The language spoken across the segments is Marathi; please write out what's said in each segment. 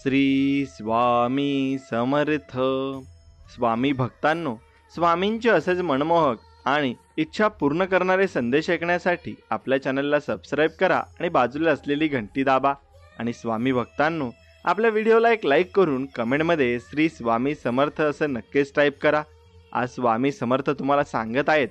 श्री स्वामी समर्थ. स्वामी भक्तांनो, स्वामींचे असेच मनमोहक आणि इच्छा पूर्ण करणारे संदेश ऐकण्यासाठी आपल्या चॅनलला सबस्क्राईब करा आणि बाजूला असलेली घंटी दाबा. आणि स्वामी भक्तांनो, आपल्या व्हिडिओला एक लाईक करून कमेंटमध्ये श्री स्वामी समर्थ असं नक्कीच टाईप करा. आज स्वामी समर्थ तुम्हाला सांगत आहेत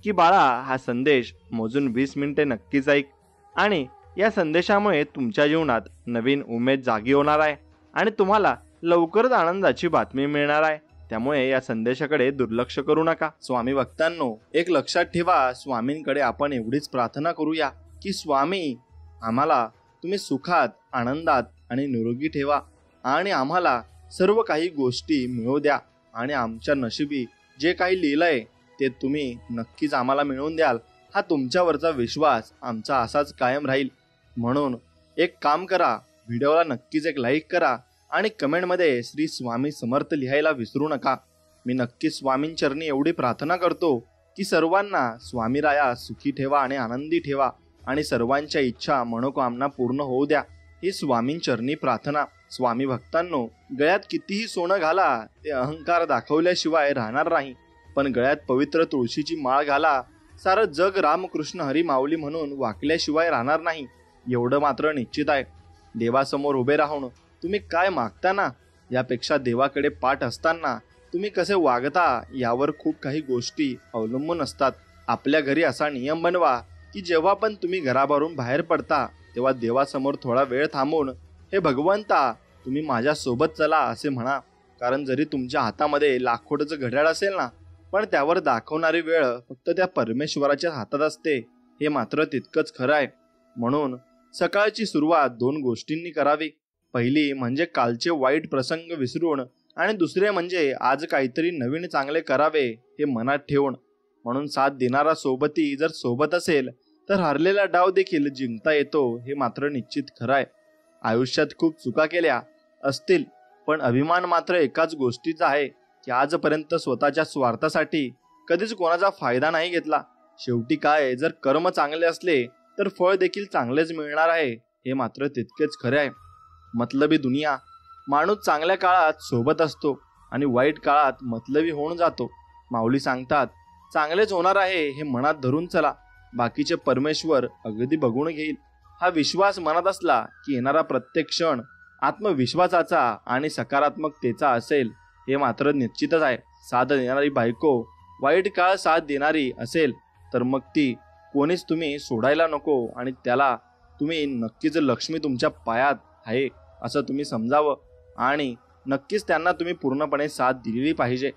की बाळा, हा संदेश मोजून 20 मिनिटे नक्कीच ऐक आणि या संदेशामुळे तुमच्या जीवनात नवीन उमेद जागी होणार आहे आणि तुम्हाला लवकरच आनंदाची बातमी मिळणार आहे. त्यामुळे या संदेशाकडे दुर्लक्ष करू नका. स्वामी भक्तांनो, एक लक्षात ठेवा, स्वामींकडे आपण एवढीच प्रार्थना करूया की स्वामी, आम्हाला तुम्ही सुखात, आनंदात आणि निरोगी ठेवा आणि आम्हाला सर्व काही गोष्टी मिळवू द्या आणि आमच्या नशिबी जे काही लिहिलंय ते तुम्ही नक्कीच आम्हाला मिळवून द्याल. हा तुमच्यावरचा विश्वास आमचा असाच कायम राहील. म्हणून एक काम करा, व्हिडिओला नक्कीच एक लाईक करा आणि कमेंटमध्ये श्री स्वामी समर्थ लिहायला विसरू नका. मी नक्कीच स्वामींचरणी एवढी प्रार्थना करतो की सर्वांना स्वामीराया सुखी ठेवा आणि आनंदी ठेवा आणि सर्वांच्या इच्छा मनोकामना पूर्ण होऊ द्या. ही स्वामींचरणी प्रार्थना. स्वामी भक्तांनो, गळ्यात कितीही सोनं घाला, ते अहंकार दाखवल्याशिवाय राहणार नाही. पण गळ्यात पवित्र तुळशीची माळ घाला, सारं जग रामकृष्ण हरी माऊली म्हणून वाकल्याशिवाय राहणार नाही. एवढं मात्र निश्चित आहे. देवासमोर उभे राहून तुम्ही काय मागता ना, यापेक्षा देवाकडे पाठ असताना तुम्ही कसे वागता यावर खूप काही गोष्टी अवलंबून असतात. आपल्या घरी असा नियम बनवा की जेव्हा पण तुम्ही घराबाहेरून बाहेर पडता तेव्हा देवासमोर थोडा वेळ थांबून, हे भगवंता, तुम्ही माझ्या सोबत चला असे म्हणा. कारण जरी तुमच्या हातामध्ये लाखोचं घड्याळ असेल ना, पण त्यावर दाखवणारी वेळ फक्त त्या परमेश्वराच्या हातात असते, हे मात्र तितकंच खरं आहे. म्हणून सकाळची सुरुवात 2 गोष्टींनी करावी. पहिली म्हणजे कालचे वाईट प्रसंग विसरून आणि दुसरे म्हणजे आज काहीतरी नवीन चांगले करावे हे मनात ठेवून. म्हणून साथ देणारा सोबती जर सोबत असेल तर हरलेला डाव देखील जिंकता येतो, हे मात्र निश्चित खरं आहे. आयुष्यात खूप चुका केल्या असतील, पण अभिमान मात्र एकाच गोष्टीचा आहे की आजपर्यंत स्वतःच्या स्वार्थासाठी कधीच कोणाचा फायदा नाही घेतला. शेवटी काय, जर कर्म चांगले असले तर फळ देखील चांगलेच मिळणार आहे, हे मात्र तितकेच खरे आहे. मतलबी दुनिया. माणूस चांगल्या काळात सोबत असतो आणि वाईट काळात मतलबी होऊन जातो. माऊली सांगतात, चांगलेच होणार आहे हे मनात धरून चला, बाकीचे परमेश्वर अगदी बघून घेईल. हा विश्वास मनात असला की येणारा प्रत्येक क्षण आत्मविश्वासाचा आणि सकारात्मकतेचा असेल, हे मात्र निश्चितच आहे. साथ देणारी बायको वाईट काळ साथ देणारी असेल तर मग ती कोणीच तुम्ही सोडायला नको आणि त्याला तुम्ही नक्कीच लक्ष्मी तुमच्या पायात आहे असं तुम्ही समजावं आणि नक्कीच त्यांना तुम्ही पूर्णपणे साथ दिलेली पाहिजे.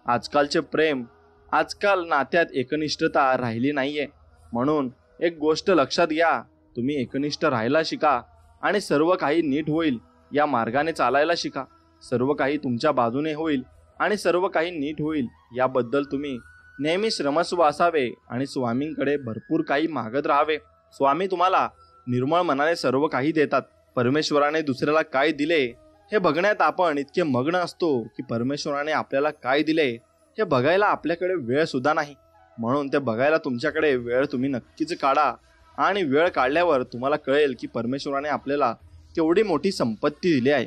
आजकालचे प्रेम, आजकाल नात्यात एकनिष्ठता राहिली नाहीये. म्हणून एक गोष्ट लक्षात घ्या, तुम्ही एकनिष्ठ राहायला शिका आणि सर्व काही नीट होईल या मार्गाने चालायला शिका. सर्व काही तुमच्या बाजूने होईल आणि सर्व काही नीट होईल याबद्दल तुम्ही नेहमी श्रमस्व असावे आणि स्वामींकडे भरपूर काही मागत राहावे. स्वामी तुम्हाला निर्मळ मनाने सर्व काही देतात. परमेश्वराने दुसऱ्याला काय दिले हे बघण्यात आपण इतके मग्न असतो की परमेश्वराने आपल्याला काय दिले हे बघायला आपल्याकडे वेळ सुद्धा नाही. म्हणून ते बघायला तुमच्याकडे वेळ तुम्ही नक्कीच काढा आणि वेळ काढल्यावर तुम्हाला कळेल की परमेश्वराने आपल्याला केवढी मोठी संपत्ती दिली आहे.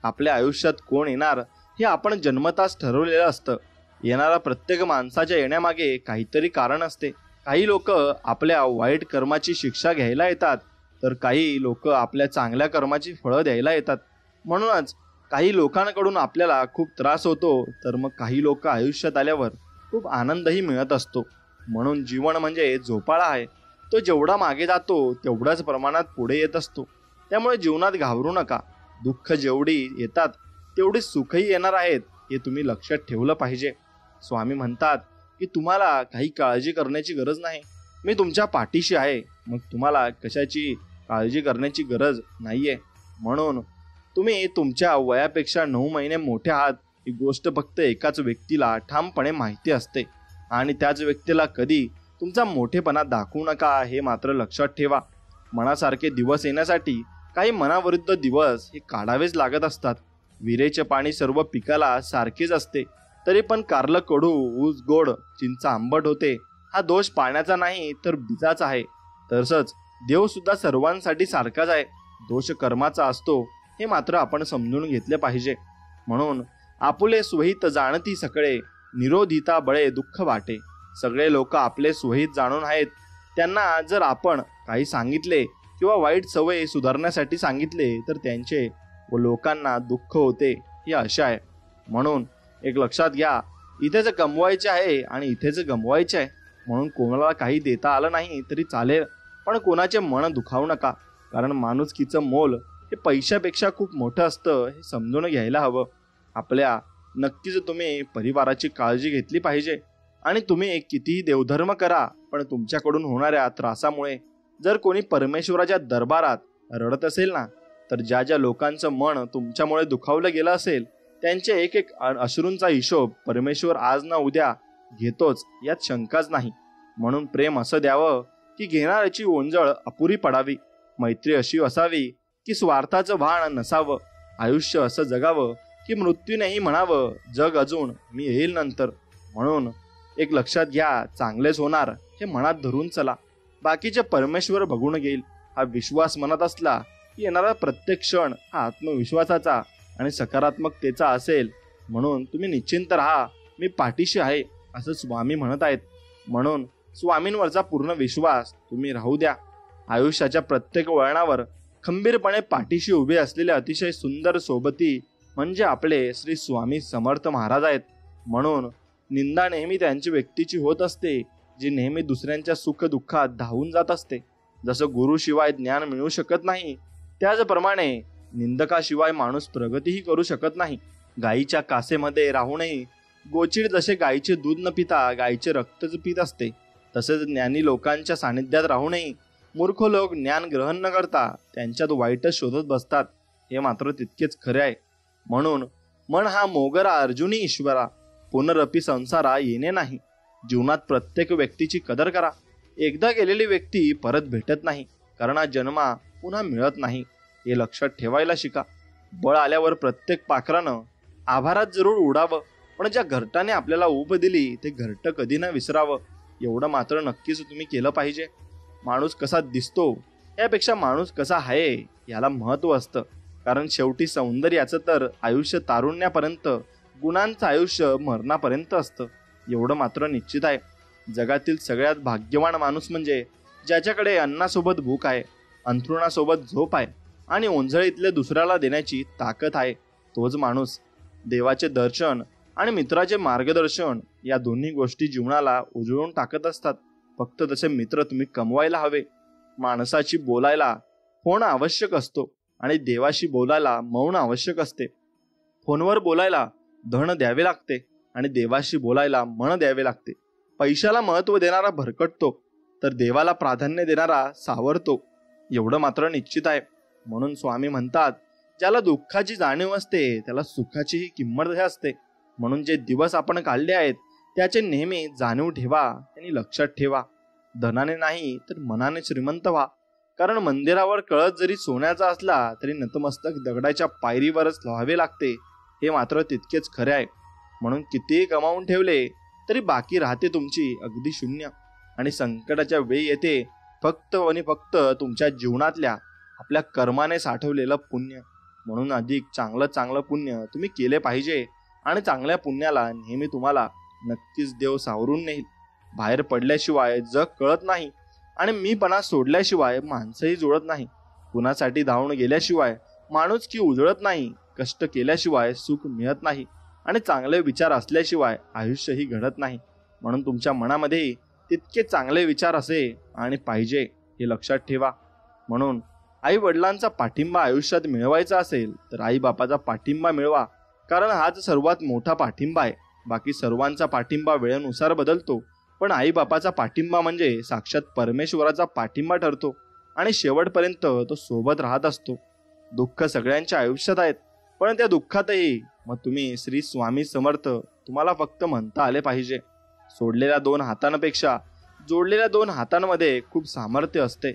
आपल्या आयुष्यात कोण येणार हे आपण जन्मताच ठरवलेलं असतं. येणारा प्रत्येक माणसाच्या येण्यामागे काहीतरी कारण असते. काही लोक आपल्या वाईट कर्माची शिक्षा घ्यायला येतात तर काही लोक आपल्या चांगल्या कर्माची फळं द्यायला येतात. म्हणूनच काही लोकांकडून आपल्याला खूप त्रास होतो तर मग काही लोक आयुष्यात आल्यावर खूप आनंदही मिळत असतो. म्हणून जीवन म्हणजे झोपाळा आहे, तो जेवढा मागे जातो तेवढ्याच प्रमाणात पुढे येत असतो. त्यामुळे जीवनात घाबरू नका. दुःख जेवढी येतात तेवढी सुखही येणार आहेत, हे तुम्ही लक्षात ठेवलं पाहिजे. स्वामी म्हणतात की तुम्हाला काही काळजी करण्याची गरज नाही, मी तुमच्या पाठीशी आहे. मग तुम्हाला कशाची काळजी करण्याची गरज नाहीये. म्हणून तुम्ही तुमच्या वयापेक्षा 9 महिने मोठे आहात ही गोष्ट फक्त एकाच व्यक्तीला ठामपणे माहिती असते आणि त्याच व्यक्तीला कधी तुमचा मोठेपणा दाखवू नका, हे मात्र लक्षात ठेवा. मनासारखे दिवस येण्यासाठी काही मनाविरुद्ध दिवस हे काढावेच लागत असतात. विरेचे पाणी सर्व पिकाला सारखेच असते, तरी पण कारलं कडू, ऊस गोड, चिंच आंबट होते. हा दोष पाण्याचा नाही तर बीजाचा आहे. तसंच देव सुद्धा सर्वांसाठी सारखाच आहे. दोष कर्माचा असतो हे मात्र आपण समजून घेतले पाहिजे. म्हणून आपुले स्वहित जाणती सकळे, निरोधिता बळे दुःख वाटे. सगळे लोक आपले स्वहित जाणून आहेत. त्यांना जर आपण काही सांगितले किंवा वाईट सवय सुधारण्यासाठी सांगितले तर त्यांचे व लोकांना दुःख होते, ही आशा आहे. म्हणून एक लक्षात घ्या, इथेच गमवायचे आहे आणि इथेच गमवायचे आहे म्हणून कोणाला काही देता आलं नाही तरी चालेल, पण कोणाचे मन दुखावू नका. कारण माणुसकीचं मोल हे पैशापेक्षा खूप मोठं असतं, हे समजून घ्यायला हवं. आपल्या नक्कीच तुम्ही परिवाराची काळजी घेतली पाहिजे. आणि तुम्ही कितीही देवधर्म करा, पण तुमच्याकडून होणाऱ्या त्रासामुळे जर कोणी परमेश्वराच्या दरबारात रडत असेल ना, तर ज्या ज्या लोकांचं मन तुमच्यामुळे दुखावलं गेलं असेल त्यांचे एक एक अश्रूंचा हिशोब परमेश्वर आज ना उद्या घेतोच, यात शंकाच नाही. म्हणून प्रेम असं द्यावं की घेणाऱ्याची ओंजळ अपुरी पडावी. मैत्री अशी असावी की स्वार्थाचं भान नसावं. आयुष्य असं जगावं की मृत्यूनेही म्हणावं, जग अजून, मी येईल नंतर. म्हणून एक लक्षात घ्या, चांगलेच होणार हे मनात धरून चला, बाकीचे परमेश्वर बघून घेईल. हा विश्वास मनात असला की येणारा प्रत्येक क्षण हा आत्मविश्वासाचा आणि सकारात्मकतेचा असेल. म्हणून तुम्ही निश्चिंत राहा, मी पाठीशी आहे असं स्वामी म्हणत आहेत. म्हणून स्वामींवरचा पूर्ण विश्वास तुम्ही राहू द्या. आयुष्याच्या प्रत्येक वळणावर खंबीरपणे पाठीशी उभे असलेले अतिशय सुंदर सोबती म्हणजे आपले श्री स्वामी समर्थ महाराज आहेत. म्हणून निंदा नेहमी त्यांची व्यक्तीची होत असते, जी नेहमी दुसऱ्यांच्या सुख दुःखात धावून जात असते. जसं गुरुशिवाय ज्ञान मिळू शकत नाही, त्याचप्रमाणे निंदकाशिवाय माणूस प्रगतीही करू शकत नाही. गायीच्या कासेमध्ये राहूनही गोचिड जसे गायीचे दूध न पिता गायीचे रक्तच पित असते, तसेच ज्ञानी लोकांच्या सानिध्यात राहूनही मूर्ख लोक ज्ञान ग्रहण न करता त्यांच्यात वाईटच शोधत बसतात, हे मात्र तितकेच खरे आहे. म्हणून मन हा मोगरा अर्जुनी ईश्वरा, पुनरपी संसारा येणे नाही. जीवनात प्रत्येक व्यक्तीची कदर करा. एकदा गेलेली व्यक्ती परत भेटत नाही, कारण हा जन्मा पुन्हा मिळत नाही, हे लक्षात ठेवायला शिका. बळ आल्यावर प्रत्येक पाखरानं आभारात जरूर उडावं, पण ज्या घरटाने आपल्याला ऊब दिली ते घरटं कधी न विसरावं, एवढं मात्र नक्कीच तुम्ही केलं पाहिजे. माणूस कसा दिसतो यापेक्षा माणूस कसा आहे याला महत्त्व असतं. कारण शेवटी सौंदर्याचं तर आयुष्य तारुण्यापर्यंत, गुणांचं आयुष्य मरणापर्यंत असतं, एवढं मात्र निश्चित आहे. जगातील सगळ्यात भाग्यवान माणूस म्हणजे ज्याच्याकडे अन्नासोबत भूक आहे, अंथरुणासोबत झोप आहे आणि ओंजळीतले दुसऱ्याला देण्याची ताकद आहे, तोच माणूस. देवाचे दर्शन आणि मित्राचे मार्गदर्शन या दोन्ही गोष्टी जीवनाला उजळून टाकत असतात. फक्त तसे मित्र तुम्ही कमवायला हवे. माणसाशी बोलायला फोन आवश्यक असतो आणि देवाशी बोलायला मौन आवश्यक असते. फोनवर बोलायला धन द्यावे लागते आणि देवाशी बोलायला मन द्यावे लागते. पैशाला महत्त्व देणारा भरकटतो, तर देवाला प्राधान्य देणारा सावरतो, एवढं मात्र निश्चित आहे. म्हणून स्वामी म्हणतात, ज्याला दुःखाची जाणीव असते त्याला सुखाचीही किंमत असते. म्हणून जे दिवस आपण काढले आहेत त्याचे नेहमी जाणीव ठेवा आणि लक्षात ठेवा. धनाने नाही तर मनाने श्रीमंत व्हा. कारण मंदिरावर कळस जरी सोन्याचा असला तरी नतमस्तक दगडाच्या पायरीवरच लावावे लागते, हे मात्र तितकेच खरे आहे. म्हणून कितीही कमावून ठेवले तरी बाकी राहते तुमची अगदी शून्य. आणि संकटाच्या वेळी येते फक्त आणि फक्त तुमच्या जीवनातल्या आपल्या कर्माने साठवलेलं पुण्य. म्हणून अधिक चांगलं पुण्य तुम्ही केले पाहिजे आणि चांगल्या पुण्याला नेहमी तुम्हाला नक्कीच देव सावरून नेईल. बाहेर पडल्याशिवाय जग कळत नाही आणि मीपणा सोडल्याशिवाय माणसंही जुळत नाही. कुणासाठी धावून गेल्याशिवाय माणुसकी उजळत नाही. कष्ट केल्याशिवाय सुख मिळत नाही आणि चांगले विचार असल्याशिवाय आयुष्यही घडत नाही. म्हणून तुमच्या मनामध्येही तितके चांगले विचार असे आणि पाहिजे, हे लक्षात ठेवा. म्हणून आई वडिलांचा पाठिंबा आयुष्यात मिळवायचा असेल तर आई बापाचा पाठिंबा मिळवा, कारण हाच सर्वात मोठा पाठिंबा आहे. बाकी सर्वांचा पाठिंबा वेळेनुसार बदलतो, पण आई बापाचा पाठिंबा म्हणजे साक्षात परमेश्वराचा पाठिंबा ठरतो आणि शेवटपर्यंत तो सोबत राहत असतो. दुःख सगळ्यांच्या आयुष्यात आहेत, पण त्या दुःखातही मग तुम्ही श्री स्वामी समर्थ तुम्हाला फक्त म्हणता आले पाहिजे. सोडलेल्या 2 हातांपेक्षा जोडलेल्या 2 हातांमध्ये खूप सामर्थ्य असते.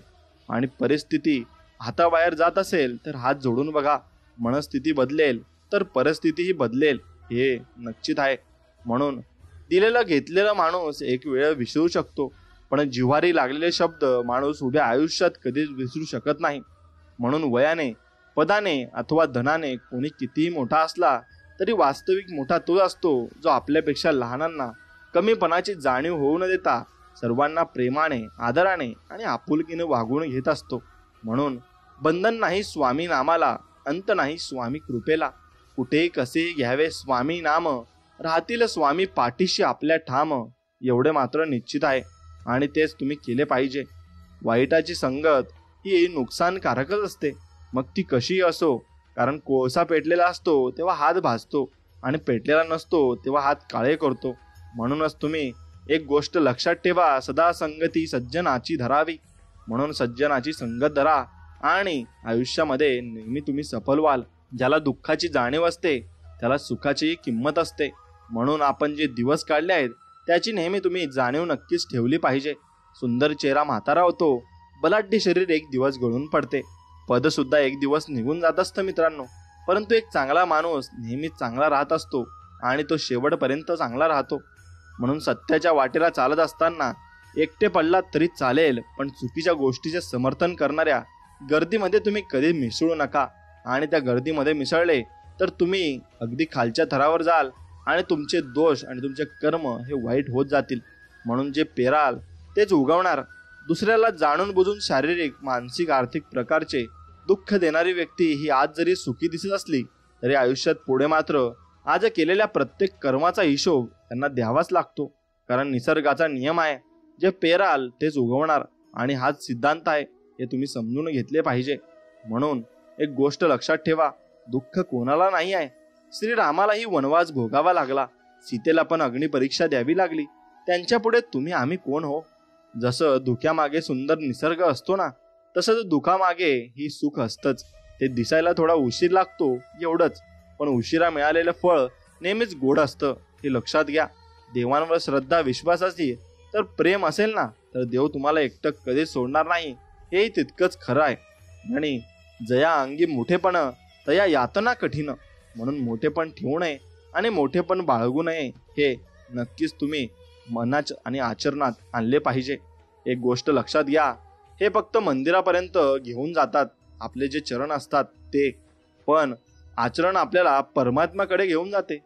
आणि परिस्थिती हाताबाहेर जात असेल तर हात जोडून बघा. मनस्थिती बदलेल तर परिस्थितीही बदलेल, हे निश्चित आहे. म्हणून दिलेलं घेतलेला माणूस एक वेळ विसरू शकतो, पण जिव्हारी लागलेले शब्द माणूस उभ्या आयुष्यात कधीच विसरू शकत नाही. म्हणून वयाने पदाने अथवा धनाने कोणी कितीही मोठा असला तरी वास्तविक मोठा तो असतो जो आपल्यापेक्षा लहानांना कमीपणाची जाणीव होऊ न देता सर्वांना प्रेमाने, आदराने आणि आपुलकीने वागवून घेत असतो. म्हणून बंधन नाही स्वामी नामाला, अंत नाही स्वामी कृपेला. कुठेही कसेही घ्यावे स्वामी नाम, राहतील स्वामी पाठीशी आपल्या ठाम. एवढे मात्र निश्चित आहे आणि तेच तुम्ही केले पाहिजे. वाईटाची संगत ही नुकसानकारकच असते, मग ती कशीही असो. कारण कोळसा पेटलेला असतो तेव्हा हात भाजतो आणि पेटलेला नसतो तेव्हा हात काळे करतो. म्हणूनच तुम्ही एक गोष्ट लक्षात ठेवा, सदा संगती सज्जनाची धरावी. म्हणून सज्जनाची संगत धरा आणि आयुष्यामध्ये नेहमी तुम्ही सफल व्हाल. ज्याला दुःखाची जाणीव असते त्याला सुखाचीही किंमत असते. म्हणून आपण जे दिवस काढले आहेत त्याची नेहमी तुम्ही जाणीव नक्कीच ठेवली पाहिजे. सुंदर चेहरा म्हातारा होतो, बलाढ्य शरीर एक दिवस गळून पडते, पद सुद्धा एक दिवस निघून जात असतं मित्रांनो. परंतु एक चांगला माणूस नेहमीच चांगला राहत असतो आणि तो शेवटपर्यंत चांगला राहतो. म्हणून सत्याच्या वाटेला चालत असताना एकटे पडलात तरी चालेल, पण चुकीच्या गोष्टीचे समर्थन करणाऱ्या गर्दीमध्ये तुम्ही कधी मिसळू नका. आणि त्या गर्दीमध्ये मिसळले तर तुम्ही अगदी खालच्या थरावर जाल आणि तुमचे दोष आणि तुमचे कर्म हे वाईट होत जातील. म्हणून जे पेराल तेच उगवणार. दुसऱ्याला जाणून बुजून शारीरिक, मानसिक, आर्थिक प्रकारचे दुःख देणारी व्यक्ती ही आज जरी सुखी दिसत असली तरी आयुष्यात पुढे मात्र आज केलेल्या प्रत्येक कर्माचा हिशोब त्यांना द्यावाच लागतो. कारण निसर्गाचा नियम आहे, जे पेराल तेच उगवणार आणि हाच सिद्धांत आहे, हे तुम्ही समजून घेतले पाहिजे. म्हणून एक गोष्ट लक्षात ठेवा, दुःख कोणाला नाही आहे. श्रीरामालाही वनवास भोगावा लागला, सीतेला पण अग्निपरीक्षा द्यावी लागली. त्यांच्या पुढे तुम्ही आम्ही कोण हो. जसं धुक्यामागे सुंदर निसर्ग असतो ना, तसंच दुःखामागे ही सुख असतंच. ते दिसायला थोडा उशीर लागतो एवढंच, पण उशिरा मिळालेलं फळ नेहमीच गोड असतं, हे लक्षात घ्या. देवांवर श्रद्धा, विश्वास असली तर प्रेम असेल ना तर देव तुम्हाला एकटं कधीच सोडणार नाही, हेही तितकंच खरं आहे. आणि जया अंगी मोठेपण तया यातना कठीण. म्हणून मोठेपण ठेवू नये आणि मोठेपण बाळगू नये, हे नक्कीच तुम्ही मनात आणि आचरणात आणले पाहिजे. एक गोष्ट लक्षात घ्या, हे फक्त मंदिरापर्यंत घेऊन जातात आपले जे चरण असतात ते, पण आचरण आपल्याला परमात्म्याकडे घेऊन जाते.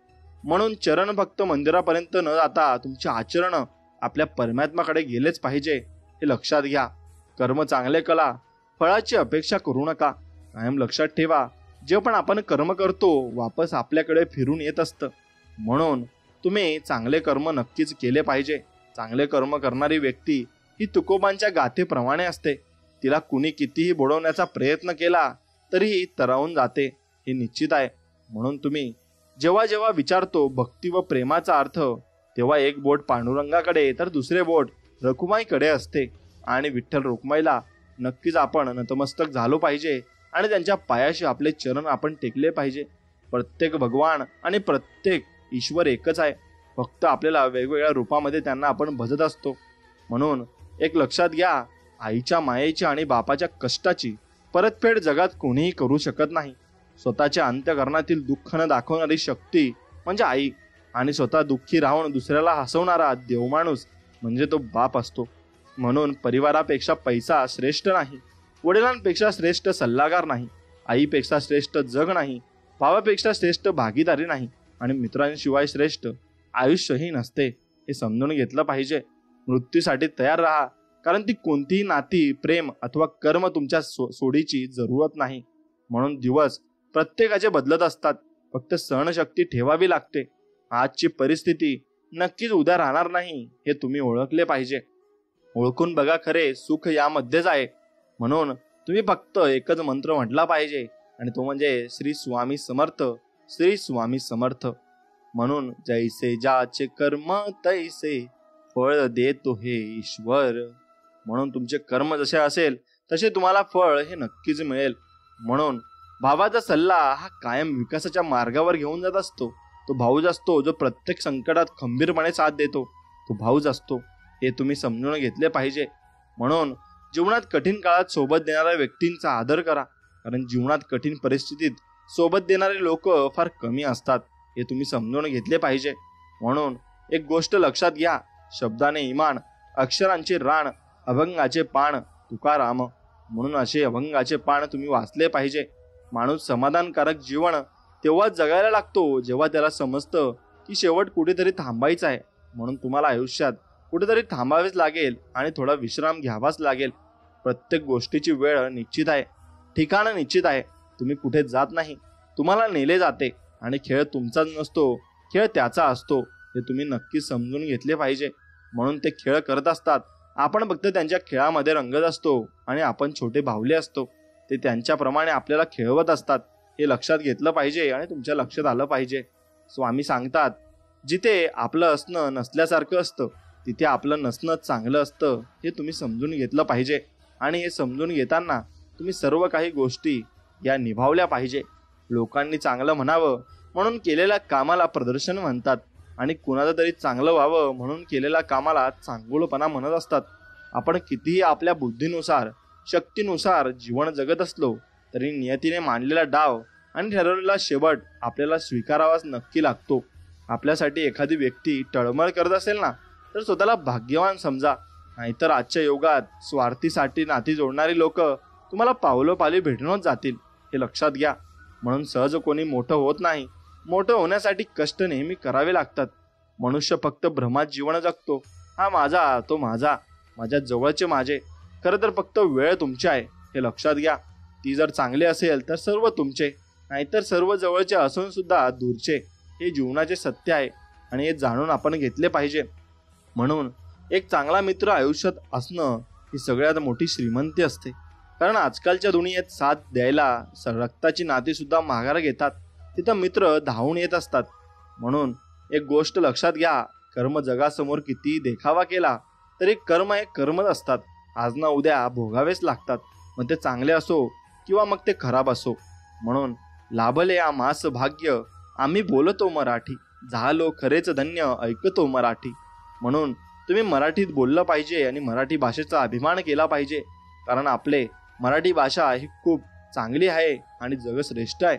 म्हणून चरण फक्त मंदिरापर्यंत न जाता तुमचे आचरण आपल्या परमात्म्याकडे गेलेच पाहिजे, हे लक्षात घ्या. कर्म चांगले करा, फळाची अपेक्षा करू नका. कायम लक्षात ठेवा, जे पण आपण कर्म करतो वापस आपल्याकडे फिरून येत असतं. म्हणून तुम्ही चांगले कर्म नक्कीच केले पाहिजे. चांगले कर्म करणारी व्यक्ती ही तुकोबांच्या गाथेप्रमाणे असते. तिला कुणी कितीही बुडवण्याचा प्रयत्न केला तरीही तरावून जाते, हे निश्चित आहे. म्हणून तुम्ही जेव्हा जेव्हा विचारतो भक्ती व प्रेमाचा अर्थ, तेव्हा एक बोट पांडुरंगाकडे तर दुसरे बोट रखुमाईकडे असते. आणि विठ्ठल रखुमाईला नक्कीच आपण नतमस्तक झालो पाहिजे आणि त्यांच्या पायाशी आपले चरण आपण टेकले पाहिजे. प्रत्येक भगवान आणि प्रत्येक ईश्वर एकच आहे, फक्त आपल्याला वेगवेगळ्या रूपामध्ये त्यांना आपण भजत असतो. म्हणून एक लक्षात घ्या, आईच्या मायेची आणि बापाच्या कष्टाची परतफेड जगात कोणीही करू शकत नाही. स्वतःच्या अंतःकरणातील दुःख न दाखवणारी शक्ती म्हणजे आई, आणि स्वतः दुःखी राहून दुसऱ्याला हसवणारा देवमाणूस म्हणजे तो बाप असतो. म्हणून परिवारापेक्षा पैसा श्रेष्ठ नाही, वडिलांपेक्षा श्रेष्ठ सल्लागार नाही, आईपेक्षा श्रेष्ठ जग नाही, भावापेक्षा श्रेष्ठ भागीदारी नाही, आणि मित्रांशिवाय श्रेष्ठ आयुष्यही नसते, हे समजून घेतलं पाहिजे. मृत्यूसाठी तयार राहा, कारण ती कोणतीही नाती, प्रेम अथवा कर्म तुमच्या सोडीची जरूरत नाही. म्हणून दिवस प्रत्येकाचे बदलत असतात, फक्त सहनशक्ती ठेवावी लागते. आजची परिस्थिती नक्कीच उद्या राहणार नाही, हे तुम्ही ओळखले पाहिजे. ओळखून बघा, खरे सुख यामध्येच आहे. म्हणून तुम्ही फक्त एकच मंत्र म्हटला पाहिजे, आणि तो म्हणजे श्री स्वामी समर्थ, श्री स्वामी समर्थ. म्हणून जैसे ज्याचे कर्म तैसे फळ देतो हे ईश्वर. म्हणून तुमचे कर्म जसे असेल तसे तुम्हाला फळ हे नक्कीच मिळेल. म्हणून भावाचा सल्ला हा कायम विकासाच्या मार्गावर घेऊन जात असतो. तो भाऊच असतो जो प्रत्येक संकटात खंबीरपणे साथ देतो, तो भाऊच असतो, हे तुम्ही समजून घेतले पाहिजे. म्हणून जीवनात कठीण काळात सोबत देणाऱ्या व्यक्तींचा आदर करा, कारण जीवनात कठीण परिस्थितीत सोबत देणारे लोक फार कमी असतात, हे तुम्ही समजून घेतले पाहिजे. म्हणून एक गोष्ट लक्षात घ्या, शब्दाने इमान, अक्षरांचे राण, अभंगाचे पान तुकाराम. म्हणून असे अभंगाचे पान तुम्ही वाचले पाहिजे. माणूस समाधानकारक जीवन तेव्हाच जगायला लागतो जेव्हा त्याला समजतं की शेवट कुठेतरी थांबायचं आहे. म्हणून तुम्हाला आयुष्यात कुठेतरी थांबावेच लागेल आणि थोडा विश्राम घ्यावाच लागेल. प्रत्येक गोष्टीची वेळ निश्चित आहे, ठिकाण निश्चित आहे. तुम्ही कुठे जात नाही, तुम्हाला नेले जाते. आणि खेळ तुमचाच नसतो, खेळ त्याचा असतो. हे तुम्ही नक्की समजून घेतले पाहिजे. म्हणून ते खेळ करत असतात, आपण फक्त त्यांच्या खेळामध्ये रंगत असतो आणि आपण छोटे बाहुले असतो. ते त्यांच्याप्रमाणे आपल्याला खेळवत असतात. हे लक्षात घेतलं पाहिजे आणि तुमच्या लक्षात आलं पाहिजे. स्वामी सांगतात, जिथे आपलं असणं नसल्यासारखं असतं तिथे आपलं नसणंच चांगलं असतं. हे तुम्ही समजून घेतलं पाहिजे. आणि हे समजून घेताना तुम्ही सर्व काही गोष्टी या निभावल्या पाहिजे. लोकांनी चांगलं म्हणावं म्हणून केलेल्या कामाला प्रदर्शन म्हणतात आणि कुणाचं तरी चांगलं व्हावं म्हणून केलेल्या कामाला चांगुलपणा म्हणत असतात. आपण कितीही आपल्या बुद्धीनुसार शक्तीनुसार जीवन जगत असलो तरी नियतीने मांडलेला डाव आणि ठरवलेला शेवट आपल्याला स्वीकारावाच नक्की लागतो. आपल्यासाठी एखादी व्यक्ती टळमळ करत असेल ना तर स्वतःला भाग्यवान समजा. नाहीतर आजच्या युगात स्वार्थीसाठी नाती जोडणारी लोक तुम्हाला पावलोपाली भेटूनच जातील. हे लक्षात घ्या. म्हणून सहज कोणी मोठं होत नाही. मोठं होण्यासाठी कष्ट नेहमी करावे लागतात. मनुष्य फक्त भ्रमात जीवन जगतो. हा माझा, तो माझा, माझ्या जवळचे माझे. खरं तर फक्त वेळ तुमची आहे, हे लक्षात घ्या. ती जर चांगली असेल तर सर्व तुमचे, नाहीतर सर्व जवळचे असून सुद्धा दूरचे. हे जीवनाचे सत्य आहे आणि हे जाणून आपण घेतले पाहिजे. म्हणून एक चांगला मित्र आयुष्यात असणं ही सगळ्यात मोठी श्रीमंती असते. कारण आजकालच्या दुनियेत साथ द्यायला रक्ताची नाती सुद्धा माघार घेतात. तिथं मित्र धावून येत असतात. म्हणून एक गोष्ट लक्षात घ्या, कर्म जगासमोर किती देखावा केला तरी कर्म हे कर्मच असतात. आज ना उद्या भोगावेच लागतात. मग ते चांगले असो किंवा मग ते खराब असो. म्हणून लाभले आम्हास भाग्य, आम्ही बोलतो मराठी, झालो खरेच धन्य, ऐकतो मराठी. म्हणून तुम्ही मराठीत बोललं पाहिजे आणि मराठी भाषेचा अभिमान केला पाहिजे. कारण आपले मराठी भाषा ही खूप चांगली आहे आणि जगश्रेष्ठ आहे.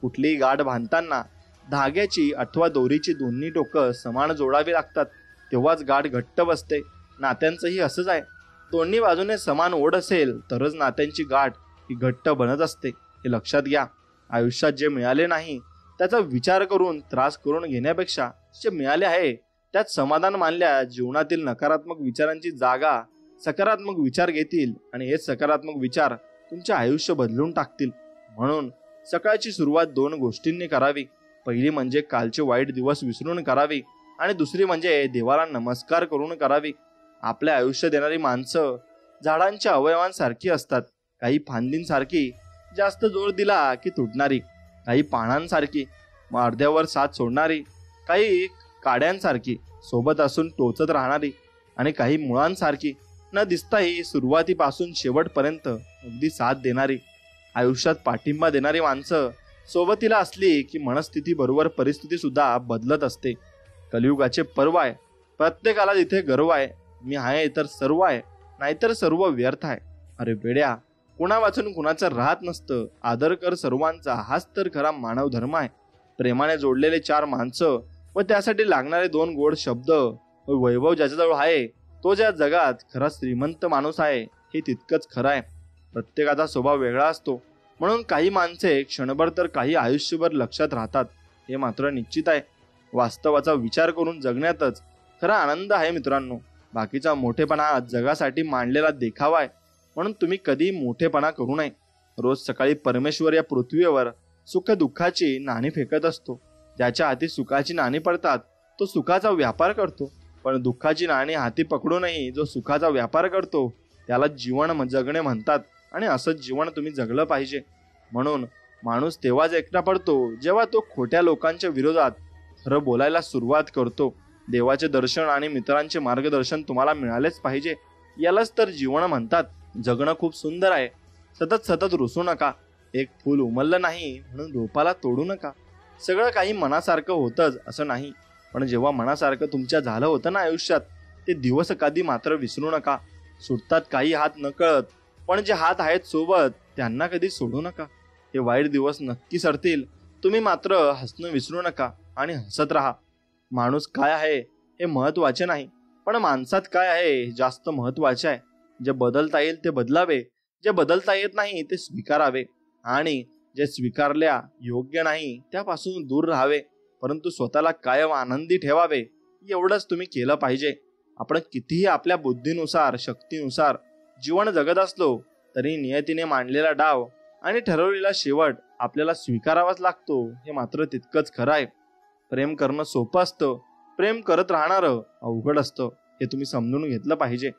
कुठलीही गाठ बांधताना धाग्याची अथवा दोरीची दोन्ही टोकं समान जोडावी लागतात, तेव्हाच गाठ घट्ट बसते. नात्यांचंही असंच आहे. दोन्ही बाजूने समान ओढ असेल तरच नात्यांची गाठ ही घट्ट बनत असते. हे लक्षात घ्या. आयुष्यात जे मिळाले नाही त्याचा विचार करून त्रास करून घेण्यापेक्षा जे मिळाले आहे त्यात समाधान मानल्या जीवनातील नकारात्मक विचारांची जागा सकारात्मक विचार घेतील आणि हे सकारात्मक विचार तुमचे आयुष्य बदलून टाकतील. म्हणून सकाळची सुरुवात 2 गोष्टींनी करावी. पहिली म्हणजे कालचे वाईट दिवस विसरून करावी आणि दुसरी म्हणजे देवाला नमस्कार करून करावी. आपल्या आयुष्य देणारी माणसं झाडांच्या अवयवांसारखी असतात. काही फांदींसारखी जास्त जोर दिला की तुटणारी, काही पानांसारखी मग अर्ध्यावर साथ सोडणारी, काही काड्यांसारखी सोबत असून टोचत राहणारी आणि काही मुळांसारखी न दिसताही सुरुवातीपासून शेवटपर्यंत अगदी साथ देणारी. आयुष्यात पाठिंबा देणारी माणसं सोबतीला असली की मनस्थिती बरोबर परिस्थिती सुद्धा बदलत असते. कलियुगाचे पर्व आहे. प्रत्येकाला जिथे गर्व आहे, मी आहे तर सर्व आहे, नाहीतर सर्व व्यर्थ आहे. अरे वेड्या, कुणा वाचून कुणाचं राहत नसतं. आदर कर सर्वांचा, हाच तर खरा मानव धर्म आहे. प्रेमाने जोडलेले 4 माणसं व त्यासाठी लागणारे 2 गोड शब्द व वैभव ज्याच्याजवळ आहे तो ज्या जगात खरा श्रीमंत माणूस आहे. हे तितकंच खरं आहे. प्रत्येकाचा स्वभाव वेगळा असतो. म्हणून काही माणसे क्षणभर तर काही आयुष्यभर लक्षात राहतात. हे मात्र निश्चित आहे. वास्तवाचा विचार करून जगण्यातच खरा आनंद आहे मित्रांनो. बाकीचा मोठेपणा हा जगासाठी मांडलेला देखावा आहे. म्हणून तुम्ही कधी मोठेपणा करू नये. रोज सकाळी परमेश्वर या पृथ्वीवर सुख दुःखाची नाणी फेकत असतो. ज्याच्या हाती सुखाची नाणी पडतात तो सुखाचा व्यापार करतो. पण दुःखाची नाणी हाती पकडूनही जो सुखाचा व्यापार करतो त्याला जीवन जगणे म्हणतात. आणि असंच जीवन तुम्ही जगलं पाहिजे. म्हणून माणूस तेव्हाच एकटा पडतो जेव्हा तो खोट्या लोकांच्या विरोधात खरं बोलायला सुरुवात करतो. देवाचे दर्शन आणि मित्रांचे मार्गदर्शन तुम्हाला मिळालेच पाहिजे. यालाच तर जीवन म्हणतात. जगणं खूप सुंदर आहे. सतत सतत रुसू नका. एक फूल उमललं नाही म्हणून रोपाला तोडू नका. सगळं काही मनासारखं होतंच असं नाही, पण जेव्हा मनासारखं तुमच्या झालं होतं ना आयुष्यात ते दिवस कधी मात्र विसरू नका. सुटतात काही हात नकळत, पण जे हात आहेत सोबत त्यांना कधी सोडू नका. हे वाईट दिवस नक्की सरतील. तुम्ही मात्र हसणं विसरू नका आणि हसत राहा. माणूस काय आहे हे महत्वाचे नाही, पण माणसात काय आहे हे जास्त महत्वाचे आहे. जे बदलता येईल ते बदलावे, जे बदलता येत नाही ते स्वीकारावे आणि जे स्वीकारल्या योग्य नाही त्यापासून दूर राहावे, परंतु स्वतःला कायम आनंदी ठेवावे, एवढंच तुम्ही केलं पाहिजे. आपण कितीही आपल्या बुद्धीनुसार शक्तीनुसार जीवन जगत असलो तरी नियतीने मांडलेला डाव आणि ठरवलेला शेवट आपल्याला स्वीकारावाच लागतो, हे मात्र तितकंच खरं आहे. प्रेम करणं सोपं असतं, प्रेम करत राहणारं अवघड असतं, हे तुम्ही समजून घेतलं पाहिजे.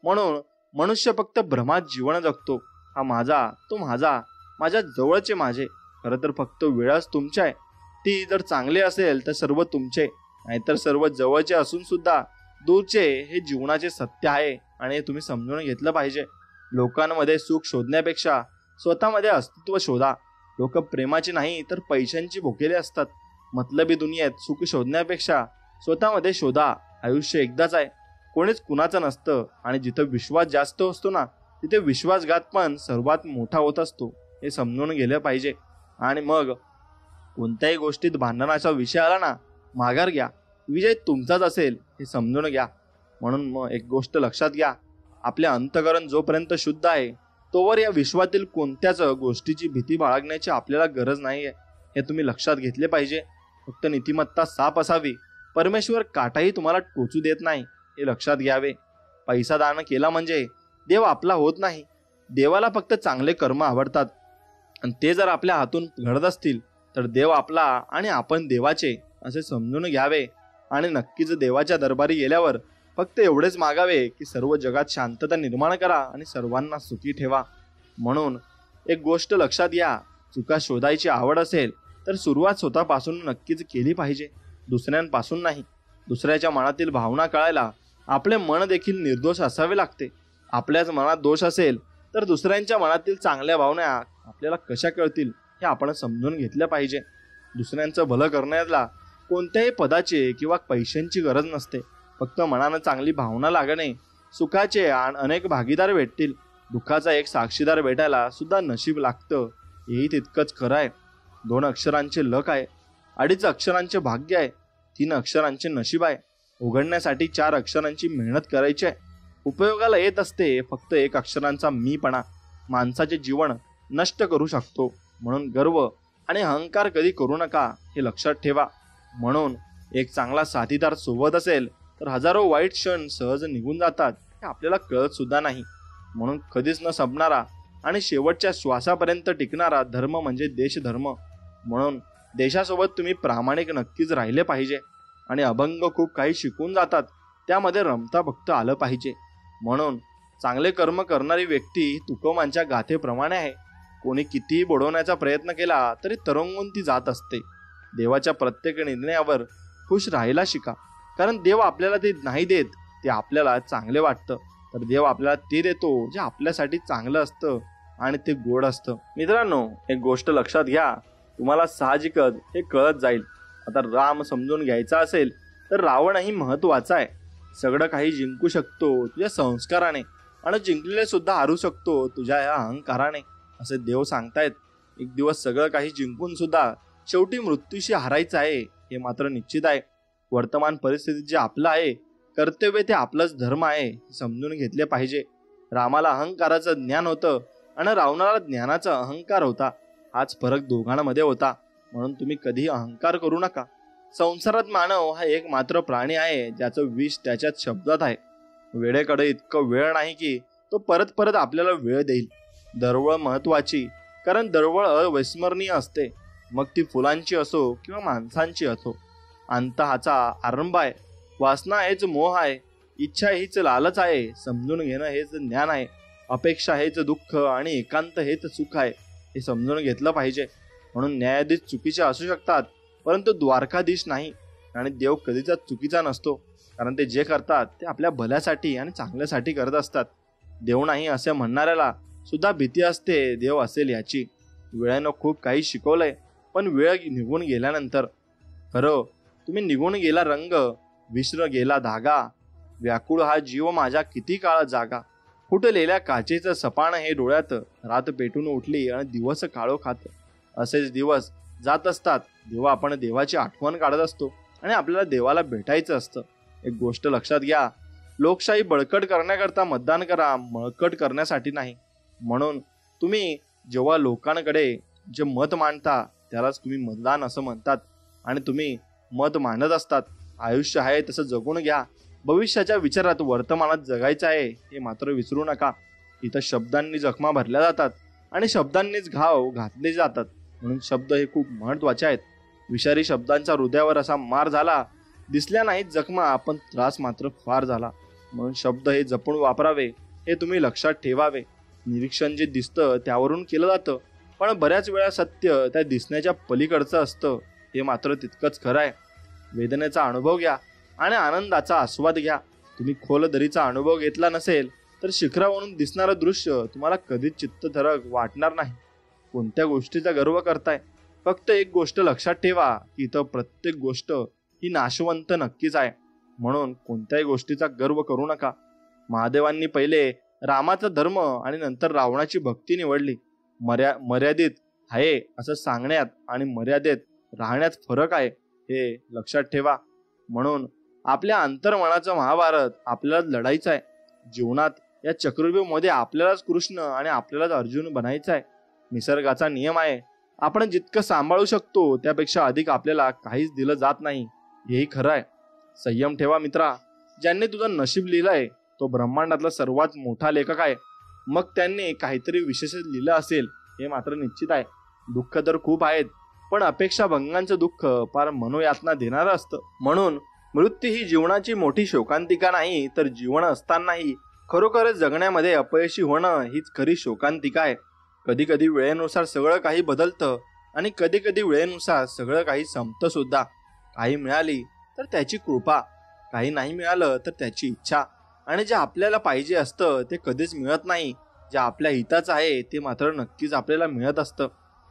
म्हणून मनुष्य फक्त भ्रमात जीवन जगतो. हा माझा, तो माझा, माझ्या जवळचे माझे. खरं तर फक्त वेळच तुमची आहे. ती जर चांगली असेल तर सर्व तुमचे, नाहीतर सर्व जवळचे असून सुद्धा दूरचे, हे जीवनाचे सत्य आहे आणि हे तुम्ही समजून घेतलं पाहिजे. लोकांमध्ये सुख शोधण्यापेक्षा स्वतःमध्ये अस्तित्व शोधा. लोक प्रेमाची नाही तर पैशांची भुकेले असतात. मतलबी दुनियेत सुख शोधण्यापेक्षा स्वतःमध्ये शोधा. आयुष्य एकदाच आहे, कोणीच कुणाचं नसतं आणि जिथं विश्वास जास्त असतो ना, तिथे विश्वासघात पण सर्वात मोठा होत असतो, हे समजून गेलं पाहिजे. आणि मग कोणत्याही गोष्टीत भांडणाचा विषय आला ना, माघार घ्या. विजय तुमचाच असेल हे समजून घ्या. म्हणून मग एक गोष्ट लक्षात घ्या, आपले अंतःकरण जोपर्यंत शुद्ध आहे तोवर या विश्वातील कोणत्याच गोष्टीची भीती बाळगण्याची आपल्याला गरज नाही आहे, हे तुम्ही लक्षात घेतले पाहिजे. फक्त नीतिमत्ता साफ असावी. परमेश्वर काटाही तुम्हाला टोचू देत नाही, हे लक्षात घ्यावे. पैसा दान केला म्हणजे देव आपला होत नाही. देवाला फक्त चांगले कर्म आवडतात आणि ते जर आपल्या हातून घडत असतील तर देव आपला आणि आपण देवाचे, असे समजून घ्यावे. आणि नक्कीच देवाच्या दरबारी गेल्यावर फक्त एवढेच मागावे की सर्व जगात शांतता निर्माण करा आणि सर्वांना सुखी ठेवा. म्हणून एक गोष्ट लक्षात घ्या, चुका शोधायची आवड असेल तर सुरुवात स्वतःपासून नक्कीच केली पाहिजे, दुसऱ्यांपासून नाही. दुसऱ्याच्या मनातील भावना कळायला आपले मन देखील निर्दोष असावे लागते. आपल्याच मनात दोष असेल तर दुसऱ्यांच्या मनातील चांगल्या भावना आपल्याला कशा कळतील, हे आपण समजून घेतलं पाहिजे. दुसऱ्यांचं भलं करण्याला कोणत्याही पदाची किंवा पैशांची गरज नसते. फक्त मनानं चांगली भावना लागणे. सुखाचे अनेक भागीदार भेटतील, दुःखाचा एक साक्षीदार भेटायला सुद्धा नशीब लागतं, हेही तितकंच खरं आहे. 2 अक्षरांचे लक आहे, 2.5 अक्षरांचे भाग्य आहे, 3 अक्षरांचे नशीब आहे. उघडण्यासाठी 4 अक्षरांची मेहनत करायची आहे. उपयोगाला येत असते फक्त 1 अक्षरांचा मीपणा माणसाचे जीवन नष्ट करू शकतो. म्हणून गर्व आणि अहंकार कधी करू नका, हे लक्षात ठेवा. म्हणून एक चांगला साथीदार सोबत असेल तर हजारो वाईट क्षण सहज निघून जातात, हे आपल्याला कळत सुद्धा नाही. म्हणून कधीच न संपणारा आणि शेवटच्या श्वासापर्यंत टिकणारा धर्म म्हणजे देशधर्म. म्हणून देशासोबत तुम्ही प्रामाणिक नक्कीच राहिले पाहिजे. आणि अभंग खूप काही शिकून जातात, त्यामध्ये रमता फक्त आलं पाहिजे. म्हणून चांगले कर्म करणारी व्यक्ती ही तुकोमांच्या गाथेप्रमाणे आहे. कोणी कितीही बुडवण्याचा प्रयत्न केला तरी तरंगून ती जात असते. देवाच्या प्रत्येक निर्णयावर खुश राहायला शिका, कारण देव आपल्याला ते नाही देत ते आपल्याला चांगले वाटतं, तर देव आपल्याला ते देतो जे आपल्यासाठी चांगलं असतं आणि ते गोड असतं. मित्रांनो, एक गोष्ट लक्षात घ्या, तुम्हाला साहजिकच हे कळत जाईल. आता राम समजून घ्यायचा असेल तर रावणही महत्वाचा आहे. सगळं काही जिंकू शकतो तुझ्या संस्काराने आणि जिंकलेले सुद्धा हारू शकतो तुझ्या या अहंकाराने, असे देव सांगतायत. एक दिवस सगळं काही जिंकून सुद्धा शेवटी मृत्यूशी हारायचं आहे, हे मात्र निश्चित आहे. वर्तमान परिस्थितीत जे आपलं आहे कर्तव्य ते आपलंच धर्म आहे, हे समजून घेतले पाहिजे. रामाला अहंकाराचं ज्ञान होतं आणि रावणाला ज्ञानाचा अहंकार होता. हाच फरक दोघांमध्ये होता. म्हणून तुम्ही कधीही अहंकार करू नका. संसारात मानव हा एक मात्र प्राणी आहे ज्याचं विष त्याच्याच शब्दात आहे. वेळेकडे इतकं वेळ नाही की तो परत परत आपल्याला वेळ देईल. दरवळ महत्वाची, कारण दरवळ अविस्मरणीय असते, मग ती फुलांची असो किंवा माणसांची असो. अंत हाचा आरंभ आहे. वासना हेच मोह आहे, इच्छा हीच लालच आहे, समजून घेणं हेच ज्ञान आहे, अपेक्षा हेच दुःख आणि एकांत हेच सुख आहे, हे समजून घेतलं पाहिजे. म्हणून न्यायाधीश चुकीचे असू शकतात परंतु द्वारकाधीश नाही. आणि देव कधीच चुकीचा नसतो, कारण ते जे करतात ते आपल्या भल्यासाठी आणि चांगल्यासाठी करत असतात. देव नाही असे म्हणणाऱ्याला सुद्धा भीती असते देव असेल याची. वेळेनं खूप काही शिकवलंय, पण वेळ निघून गेल्यानंतर खरं तुम्ही निघून गेला रंग, विसर गेला धागा, व्याकुळ हा जीव माझा किती काळ जागा. फुटलेल्या काचेचं सपान हे डोळ्यात, रात पेटून उठली आणि दिवस काळो खात. असेच दिवस जात असतात जेव्हा आपण देवाची आठवण काढत असतो आणि आपल्याला देवाला भेटायचं असतं. एक गोष्ट लक्षात घ्या, लोकशाही बळकट करण्याकरता मतदान करा, मळकट करण्यासाठी नाही. म्हणून तुम्ही जेव्हा लोकांकडे जे मत मांडता त्यालाच तुम्ही मतदान असं म्हणतात आणि तुम्ही मत मांडत असतात. आयुष्य आहे तसं जगून घ्या. भविष्याच्या विचारात वर्तमानात जगायचं आहे हे मात्र विसरू नका. इथं शब्दांनी जखमा भरल्या जातात आणि शब्दांनीच घाव घातले जातात. म्हणून शब्द हे खूप महत्वाचे आहेत. विषारी शब्दांचा हृदयावर असा मार झाला, दिसल्या नाहीत जखमा पण त्रास मात्र फार झाला. म्हणून शब्द हे जपून वापरावे हे तुम्ही लक्षात ठेवावे. निरीक्षण जे दिसतं त्यावरून केलं जातं, पण बऱ्याच वेळा सत्य त्या दिसण्याच्या पलीकडचं असतं हे मात्र तितकंच खरं आहे. वेदनेचा अनुभव घ्या आणि आनंदाचा आस्वाद घ्या. तुम्ही खोल दरीचा अनुभव घेतला नसेल तर शिखरावरून दिसणारं दृश्य तुम्हाला कधीच चित्तथरक वाटणार नाही. कोणत्या गोष्टीचा गर्व करताय? फक्त एक गोष्ट लक्षात ठेवा की इथं प्रत्येक गोष्ट ही नाशवंत नक्कीच आहे. म्हणून कोणत्याही गोष्टीचा गर्व करू नका. महादेवांनी पहिले रामाचा धर्म आणि नंतर रावणाची भक्ती निवडली. मर्यादित आहे असं सांगण्यात आणि मर्यादेत राहण्यात फरक आहे हे लक्षात ठेवा. म्हणून आपल्या अंतर्मनाचं महाभारत आपल्याला लढायचं आहे. जीवनात या चक्रव्यूहामध्ये आपल्यालाच कृष्ण आणि आपल्यालाच अर्जुन बनायचं आहे. निसर्गाचा नियम आहे, आपण जितकं सांभाळू शकतो त्यापेक्षा अधिक आपल्याला काहीच दिलं जात नाही, हेही खरं आहे. संयम ठेवा मित्रा. ज्यांनी तुझं नशीब लिहिलंय तो ब्रह्मांडातला सर्वात मोठा लेखक आहे. मग त्यांनी काहीतरी विशेष लिहिलं असेल हे मात्र निश्चित आहे. दुःख तर खूप आहेत, पण अपेक्षा भंगांचं दुःख फार मनोयातना देणारं असतं. म्हणून मृत्यू ही जीवनाची मोठी शोकांतिका नाही, तर जीवन असतानाही खरोखरच जगण्यामध्ये अपयशी होणं हीच खरी शोकांतिका आहे. कधी कधी वेळेनुसार सगळं काही बदलतं आणि कधी कधी वेळेनुसार सगळं काही संपतं सुद्धा. काही मिळाली तर त्याची कृपा, काही नाही मिळालं तर त्याची इच्छा. आणि जे आपल्याला पाहिजे असतं ते कधीच मिळत नाही. जे आपल्या हिताचं आहे ते मात्र नक्कीच आपल्याला मिळत असतं.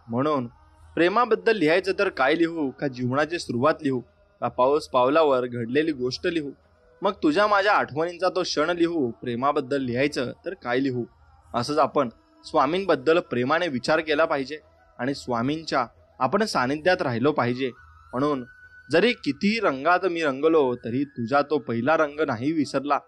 म्हणून प्रेमाबद्दल लिहायचं तर काय लिहू? का जीवनाची सुरुवात लिहू? का पाऊस पावलावर घडलेली गोष्ट लिहू? मग तुझ्या माझ्या आठवणींचा तो क्षण लिहू? प्रेमाबद्दल लिहायचं तर काय लिहू? असंच आपण स्वामींबद्दल प्रेमाने विचार केला पाहिजे आणि स्वामींच्या आपण सानिध्यात राहिलो पाहिजे. म्हणून जरी कितीही रंगात मी रंगलो तरी तुझा तो पहिला रंग नाही विसरला.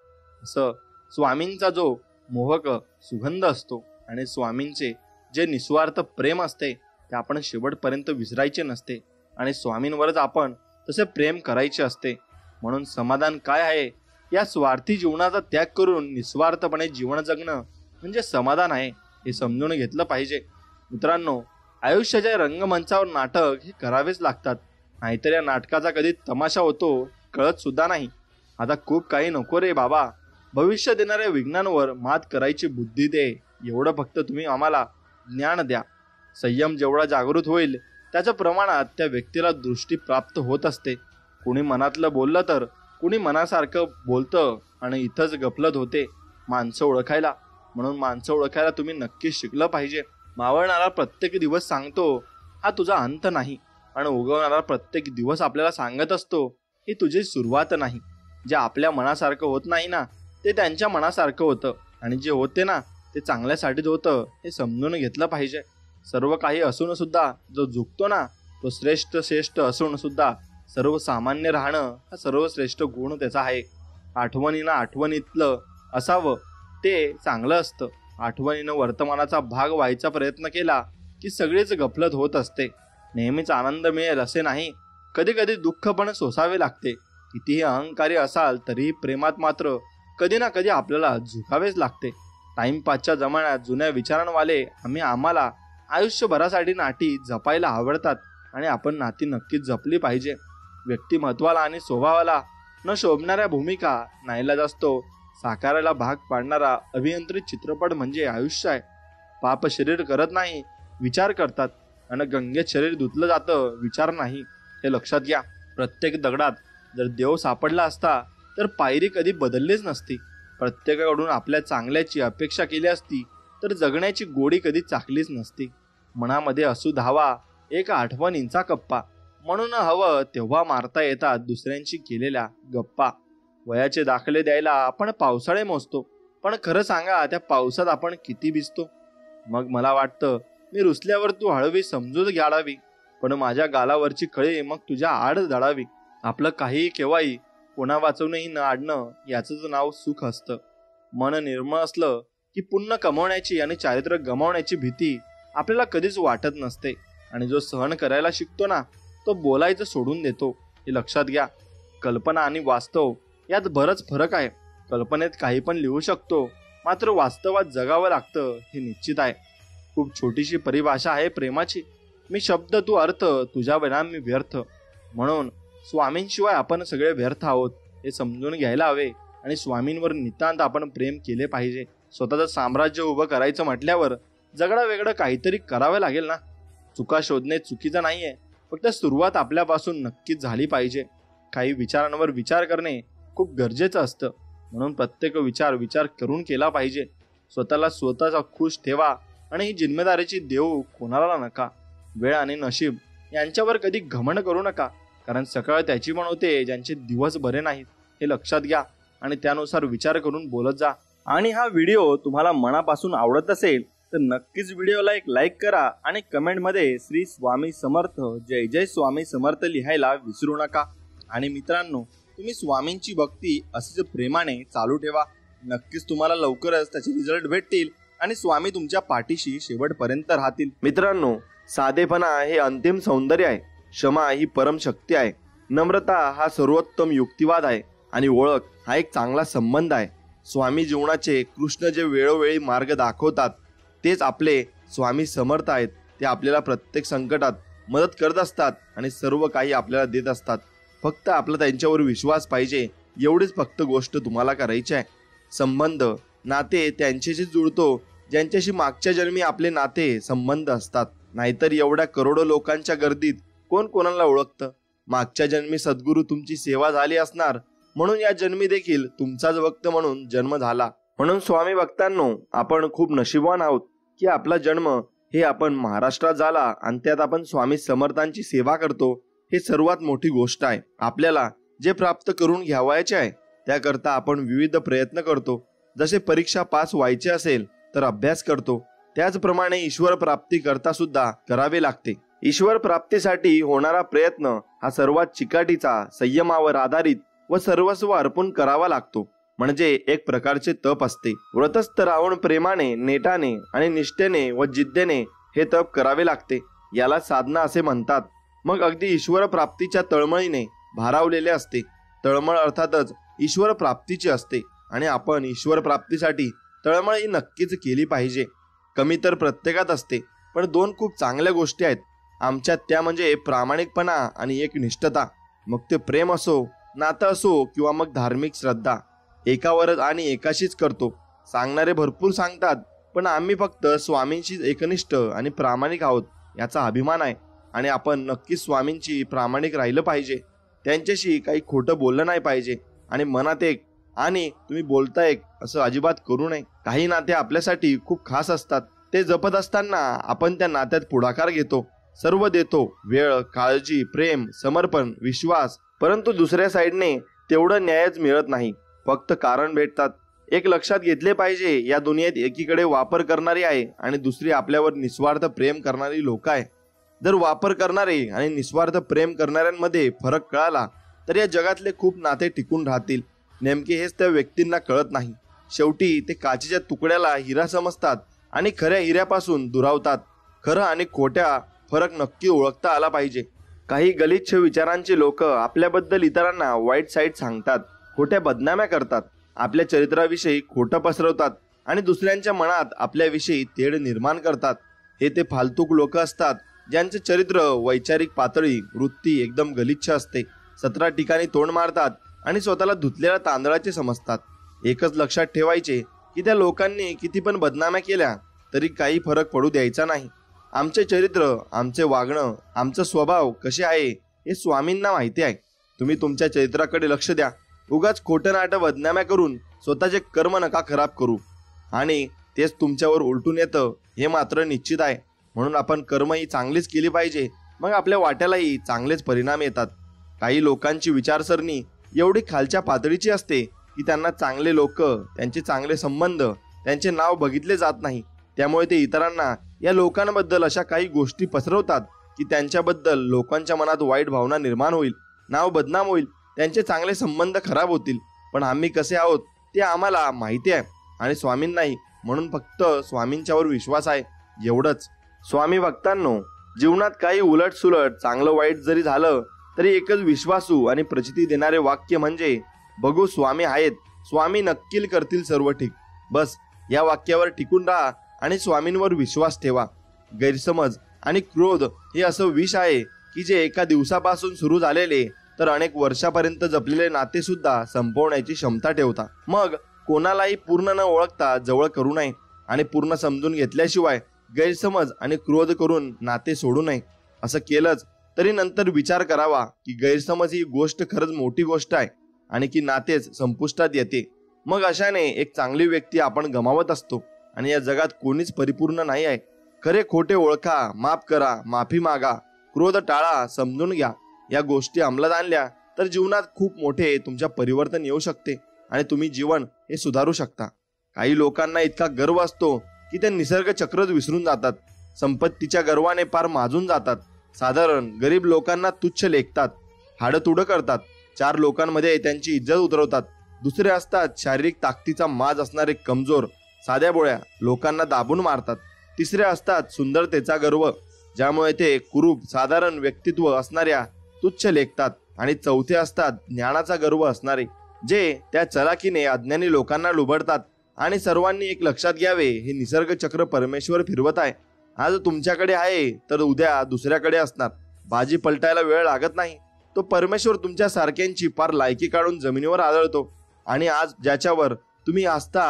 असं स्वामींचा जो मोहक सुगंध असतो आणि स्वामींचे जे निस्वार्थ प्रेम असते ते आपण शेवटपर्यंत विसरायचे नसते आणि स्वामींवरच आपण तसे प्रेम करायचे असते. म्हणून समाधान काय आहे? या स्वार्थी जीवनाचा त्याग करून निस्वार्थपणे जीवन जगणं म्हणजे समाधान आहे हे समजून घेतलं पाहिजे. मित्रांनो, आयुष्याच्या रंगमंचावर नाटक हे करावेच लागतात, नाहीतर या नाटकाचा कधी तमाशा होतो कळत सुद्धा नाही. आता खूप काही नको रे बाबा. भविष्य देणाऱ्या विघ्नांवर मात करायची बुद्धी दे, एवढं फक्त तुम्ही आम्हाला ज्ञान द्या. संयम जेवढा जागृत होईल त्याच्या प्रमाणात त्या व्यक्तीला दृष्टी प्राप्त होत असते. कुणी मनातलं बोललं तर कुणी मनासारखं बोलतं आणि इथंच गफलत होते माणसं ओळखायला. म्हणून माणसं ओळखायला तुम्ही नक्कीच शिकलं पाहिजे. मावळणारा प्रत्येक दिवस सांगतो हा तुझा अंत नाही आणि उगवणारा प्रत्येक दिवस आपल्याला सांगत असतो ही तुझी सुरुवात नाही. जे आपल्या मनासारखं होत नाही ना ते त्यांच्या मनासारखं होतं आणि जे होते ना ते चांगल्यासाठीच होतं हे समजून घेतलं पाहिजे. सर्व काही असून सुद्धा जो झुकतो ना तो श्रेष्ठ असून सुद्धा सर्वसामान्य राहणं हा सर्वश्रेष्ठ गुण त्याचा आहे. आठवणीनं आठवणीतलं असावं ते चांगलं असतं. आठवणीनं वर्तमानाचा भाग व्हायचा प्रयत्न केला की सगळीच गफलत होत असते. नेहमीच आनंद मिळेल असे नाही, कधी कधी दुःख पण सोसावे लागते. कितीही अहंकारी असाल तरीही प्रेमात मात्र कधी ना कधी आपल्याला झुकावेच लागते. टाइमपासच्या जमान्यात जुन्या विचारांवाले आम्हाला आयुष्यभरासाठी नाती जपायला आवडतात आणि आपण नाती नक्कीच जपली पाहिजे. व्यक्तिमत्वाला आणि स्वभावाला न शोभणाऱ्या भूमिका नाईलाज असतो साकारायला भाग पाडणारा अभियंत्रित चित्रपट म्हणजे आयुष्य आहे. पाप शरीर करत नाही, विचार करतात आणि गंगेत शरीर धुतलं जातं, विचार नाही, हे लक्षात घ्या. प्रत्येक दगडात जर देव सापडला असता तर पायरी कधी बदललीच नसती. प्रत्येकाकडून आपल्या चांगल्याची अपेक्षा केली असती तर जगण्याची गोडी कधी चाकलीच नसती. मनामध्ये असू धावा एक आठवणींचा कप्पा, म्हणून हवं तेव्हा मारता येतात दुसऱ्यांशी केलेल्या गप्पा. वयाचे दाखले द्यायला आपण पावसाळे मोजतो, पण खरं सांगा त्या पावसात आपण किती भिजतो. मग मला वाटतं मी रुसल्यावर तू हळवी समजूत घ्याडावी, पण माझ्या गालावरची खळी मग तुझ्या आड दडावी. आपलं काहीही केव्हाही कोणा वाचवणंही न आडणं याचंच नाव सुख असतं. मन निर्मळ असलं की पुण्य कमवण्याची आणि चारित्र्य गमावण्याची भीती आपल्याला कधीच वाटत नसते, आणि जो सहन करायला शिकतो ना, तो बोलायचं सोडून देतो. हे लक्षात घ्या. कल्पना आणि वास्तव यात बरंच फरक आहे. कल्पनेत काही पण लिहू शकतो, मात्र वास्तवात जगावं लागतं हे निश्चित आहे. खूप छोटीशी परिभाषा आहे प्रेमाची. मी शब्द तू अर्थ, तुझ्या विना मी व्यर्थ. म्हणून स्वामींशिवाय आपण सगळे व्यर्थ आहोत हे समजून घ्यायला हवे, आणि स्वामींवर नितांत आपण प्रेम केले पाहिजे. स्वतःचं साम्राज्य उभं करायचं म्हटल्यावर जगडा वेगळं काहीतरी करावं लागेल ना. चुका शोधणे चुकीचं नाहीये, फक्त सुरुवात आपल्यापासून नक्कीच झाली पाहिजे. काही विचारांवर विचार करणे खूप गरजेचं असतं, म्हणून प्रत्येक विचार करून केला पाहिजे. स्वतःला स्वतःचा खुश ठेवा, आणि ही जिम्मेदारीची देऊ कोणाला नका. वेळ आणि नशीब यांच्यावर कधी घमंड करू नका, कारण सकाळ त्याची पण होते ज्यांचे दिवस बरे नाहीत. हे लक्षात घ्या आणि त्यानुसार विचार करून बोलत जा. आणि हा व्हिडिओ तुम्हाला मनापासून आवडत असेल तर नक्कीच व्हिडिओला एक लाईक करा, आणि कमेंटमध्ये श्री स्वामी समर्थ, जय जय स्वामी समर्थ लिहायला विसरू नका. आणि मित्रांनो, तुम्ही स्वामींची भक्ती अशीच प्रेमाने चालू ठेवा. नक्कीच तुम्हाला लवकरच त्याचे रिझल्ट भेटतील, आणि स्वामी तुमच्या पाठीशी शेवटपर्यंत राहतील. मित्रांनो, साधेपणा हे अंतिम सौंदर्य आहे. क्षमा ही परम शक्ती आहे. नम्रता हा सर्वोत्तम युक्तिवाद आहे, आणि ओळख हा एक चांगला संबंध आहे. स्वामी जीवनाचे कृष्ण जे वेळोवेळी मार्ग दाखवतात तेच आपले स्वामी समर्थ आहेत. ते आपल्याला प्रत्येक संकटात मदत करत असतात, आणि सर्व काही आपल्याला देत असतात. फक्त आपला त्यांच्यावर विश्वास पाहिजे. एवढीच फक्त गोष्ट तुम्हाला करायची आहे. संबंध, नाते त्यांच्याशी जुळतो ज्यांच्याशी मागच्या जन्मी आपले नाते संबंध असतात. नाहीतर एवढ्या करोडो लोकांच्या गर्दीत कोण कोणाला ओळखतं. मागच्या जन्मी सद्गुरू तुमची सेवा झाली असणार, म्हणून या जन्मी देखील तुमचाच भक्त म्हणून जन्म झाला. म्हणून स्वामी भक्तांनो, आपण खूप नशीबवान आहोत की आपला जन्म हे आपण महाराष्ट्रात झाला, आणि त्यात आपण स्वामी समर्थांची सेवा करतो. हे सर्वात मोठी गोष्ट आहे. आपल्याला जे प्राप्त करून घ्यावायचे आहे त्याकरता आपण विविध प्रयत्न करतो. जसे परीक्षा पास व्हायचे असेल तर अभ्यास करतो, त्याचप्रमाणे ईश्वर प्राप्ती करता सुद्धा करावे लागते. ईश्वर प्राप्तीसाठी होणारा प्रयत्न हा सर्वात चिकाटीचा, संयमावर आधारित व सर्वस्व अर्पण करावा लागतो. म्हणजे एक प्रकारचे तप असते. व्रतस्थ राहून प्रेमाने, नेटाने आणि निष्ठेने व जिद्देने हे तप करावे लागते. याला साधना असे म्हणतात. मग अगदी ईश्वर प्राप्तीच्या तळमळीने भारावलेले असते. तळमळ अर्थातच ईश्वर प्राप्तीची असते, आणि आपण ईश्वर प्राप्तीसाठी तळमळ नक्कीच केली पाहिजे. कमी तर प्रत्येकात असते, पण दोन खूप चांगल्या गोष्टी आहेत आमच्यात, त्या म्हणजे प्रामाणिकपणा आणि एक निष्ठता. मग ते प्रेम असो, नातं असो, किंवा मग धार्मिक श्रद्धा. एकावरच आणि एकाशीच करतो. सांगणारे भरपूर सांगतात, पण आम्ही फक्त स्वामींशीच एकनिष्ठ आणि प्रामाणिक आहोत याचा अभिमान आहे. आणि आपण नक्कीच स्वामींची प्रामाणिक राहिलं पाहिजे. त्यांच्याशी काही खोटं बोललं नाही पाहिजे, आणि मनात एक आणि तुम्ही बोलता एक असं अजिबात करू नये. काही नाते आपल्यासाठी खूप खास असतात. ते जपत असताना आपण त्या नात्यात पुढाकार घेतो, सर्व देतो, वेळ, काळजी, प्रेम, समर्पण, विश्वास. परंतु दुसऱ्या साईडने तेवढं न्यायच मिळत नाही, फक्त कारण भेटतात. एक लक्षात घेतले पाहिजे, या दुनियेत एकीकडे वापर करणारी आहे आणि दुसरी आपल्यावर निस्वार्थ प्रेम करणारी लोक आहे. जर वापर करणारे आणि निस्वार्थ प्रेम करणाऱ्यांमध्ये फरक कळाला तर या जगातले खूप नाते टिकून राहतील. नेमके हेच त्या व्यक्तींना कळत नाही. शेवटी ते काचेच्या तुकड्याला हिरा समजतात आणि खऱ्या हिऱ्यापासून दुरावतात. खरं आणि खोट्या फरक नक्की ओळखता आला पाहिजे. काही गलिच्छ विचारांचे लोक आपल्याबद्दल इतरांना वाईट साईड सांगतात, खोट्या बदनाम्या करतात, आपल्या चरित्राविषयी खोटं पसरवतात आणि दुसऱ्यांच्या मनात आपल्याविषयी तेढ निर्माण करतात. हे ते फालतूक लोक असतात ज्यांचे चरित्र, वैचारिक पातळी, वृत्ती एकदम गलिच्छ असते. 17 ठिकाणी तोंड मारतात आणि स्वतःला धुतलेल्या तांदळाचे समजतात. एकच लक्षात ठेवायचे की त्या लोकांनी किती पण बदनाम्या केल्या तरी काही फरक पडू द्यायचा नाही. आमचे चरित्र, आमचे वागणं, आमचा स्वभाव कसे आहे हे स्वामींना माहिती आहे. तुम्ही तुमच्या चरित्राकडे लक्ष द्या. उगाच खोटं नाटं बदनाम्या करून स्वतःचे कर्म नका खराब करू, आणि तेच तुमच्यावर उलटून येतं हे मात्र निश्चित आहे. म्हणून आपण कर्म ही चांगलीच केली पाहिजे, मग आपल्या वाट्यालाही चांगलेच परिणाम येतात. काही लोकांची विचारसरणी एवढी खालच्या पातळीची असते की त्यांना चांगले लोक, त्यांचे चांगले संबंध, त्यांचे नाव बघितले जात नाही. त्यामुळे ते इतरांना या लोकांबद्दल अशा काही गोष्टी पसरवतात की त्यांच्याबद्दल लोकांच्या मनात वाईट भावना निर्माण होईल, नाव बदनाम होईल, त्यांचे चांगले संबंध खराब होतील. पण आम्ही कसे आहोत ते आम्हाला माहिती आहे, आणि स्वामींनाही. म्हणून फक्त स्वामींच्यावर विश्वास आहे, एवढंच. स्वामी भक्तांनो, जीवनात काही उलटसुलट चांगलं वाईट जरी झालं तरी एकच विश्वासू आणि प्रचिती देणारे वाक्य म्हणजे बघू स्वामी आहेत, स्वामी नक्की करतील सर्व ठीक. बस या वाक्यावर टिकून राहा आणि स्वामींवर विश्वास ठेवा. गैरसमज आणि क्रोध हे असं विष आहे की जे एका दिवसापासून सुरू झालेले तर अनेक वर्षापर्यंत जपलेले नाते सुद्धा संपवण्याची क्षमता ठेवता. मग कोणालाही पूर्ण न ओळखता जवळ करू नये आणि पूर्ण समजून घेतल्याशिवाय गैरसमज आणि क्रोध करून नाते सोडू नये. असं केलंच तरी नंतर विचार करावा की गैरसमज ही गोष्ट खरंच मोठी गोष्ट आहे आणि की नातेच संपुष्टात येते. मग अशाने एक चांगली व्यक्ती आपण गमावत असतो आणि या जगात कोणीच परिपूर्ण नाही आहे. खरे खोटे ओळखा, माफ करा, माफी मागा, क्रोध टाळा, समजून घ्या. या गोष्टी अंमलात आणल्या तर जीवनात खूप मोठे तुमच्या परिवर्तन येऊ शकते आणि तुम्ही जीवन हे सुधारू शकता. काही लोकांना इतका गर्व असतो की ते निसर्ग चक्रच विसरून जातात. संपत्तीच्या गर्वाने पार माजून जातात. साधारण गरीब लोकांना तुच्छ लेखतात, हाडतुडं करतात. 4 लोकांमध्ये त्यांची इज्जत उतरवतात. दुसरे असतात शारीरिक ताकदीचा माज असणारे कमजोर, साध्या बोळ्या लोकांना दाबून मारतात. तिसरे असतात सुंदरतेचा गर्व, ज्यामुळे ते कुरूप साधारण व्यक्तित्व असणाऱ्या तुच्छ लेखतात. आणि चौथे असतात ज्ञानाचा गर्व असणारे, जे त्या चलाकीने अज्ञानी लोकांना लुबडतात. आणि सर्वांनी एक लक्षात घ्यावे, हे निसर्ग चक्र परमेश्वर फिरवत आहे. आज तुमच्याकडे आहे तर उद्या दुसऱ्याकडे असणार. बाजी पलटायला वेळ लागत नाही. तो परमेश्वर तुमच्या सारख्यांची पार लायकी काढून जमिनीवर आदळतो. आणि आज ज्याच्यावर तुम्ही असता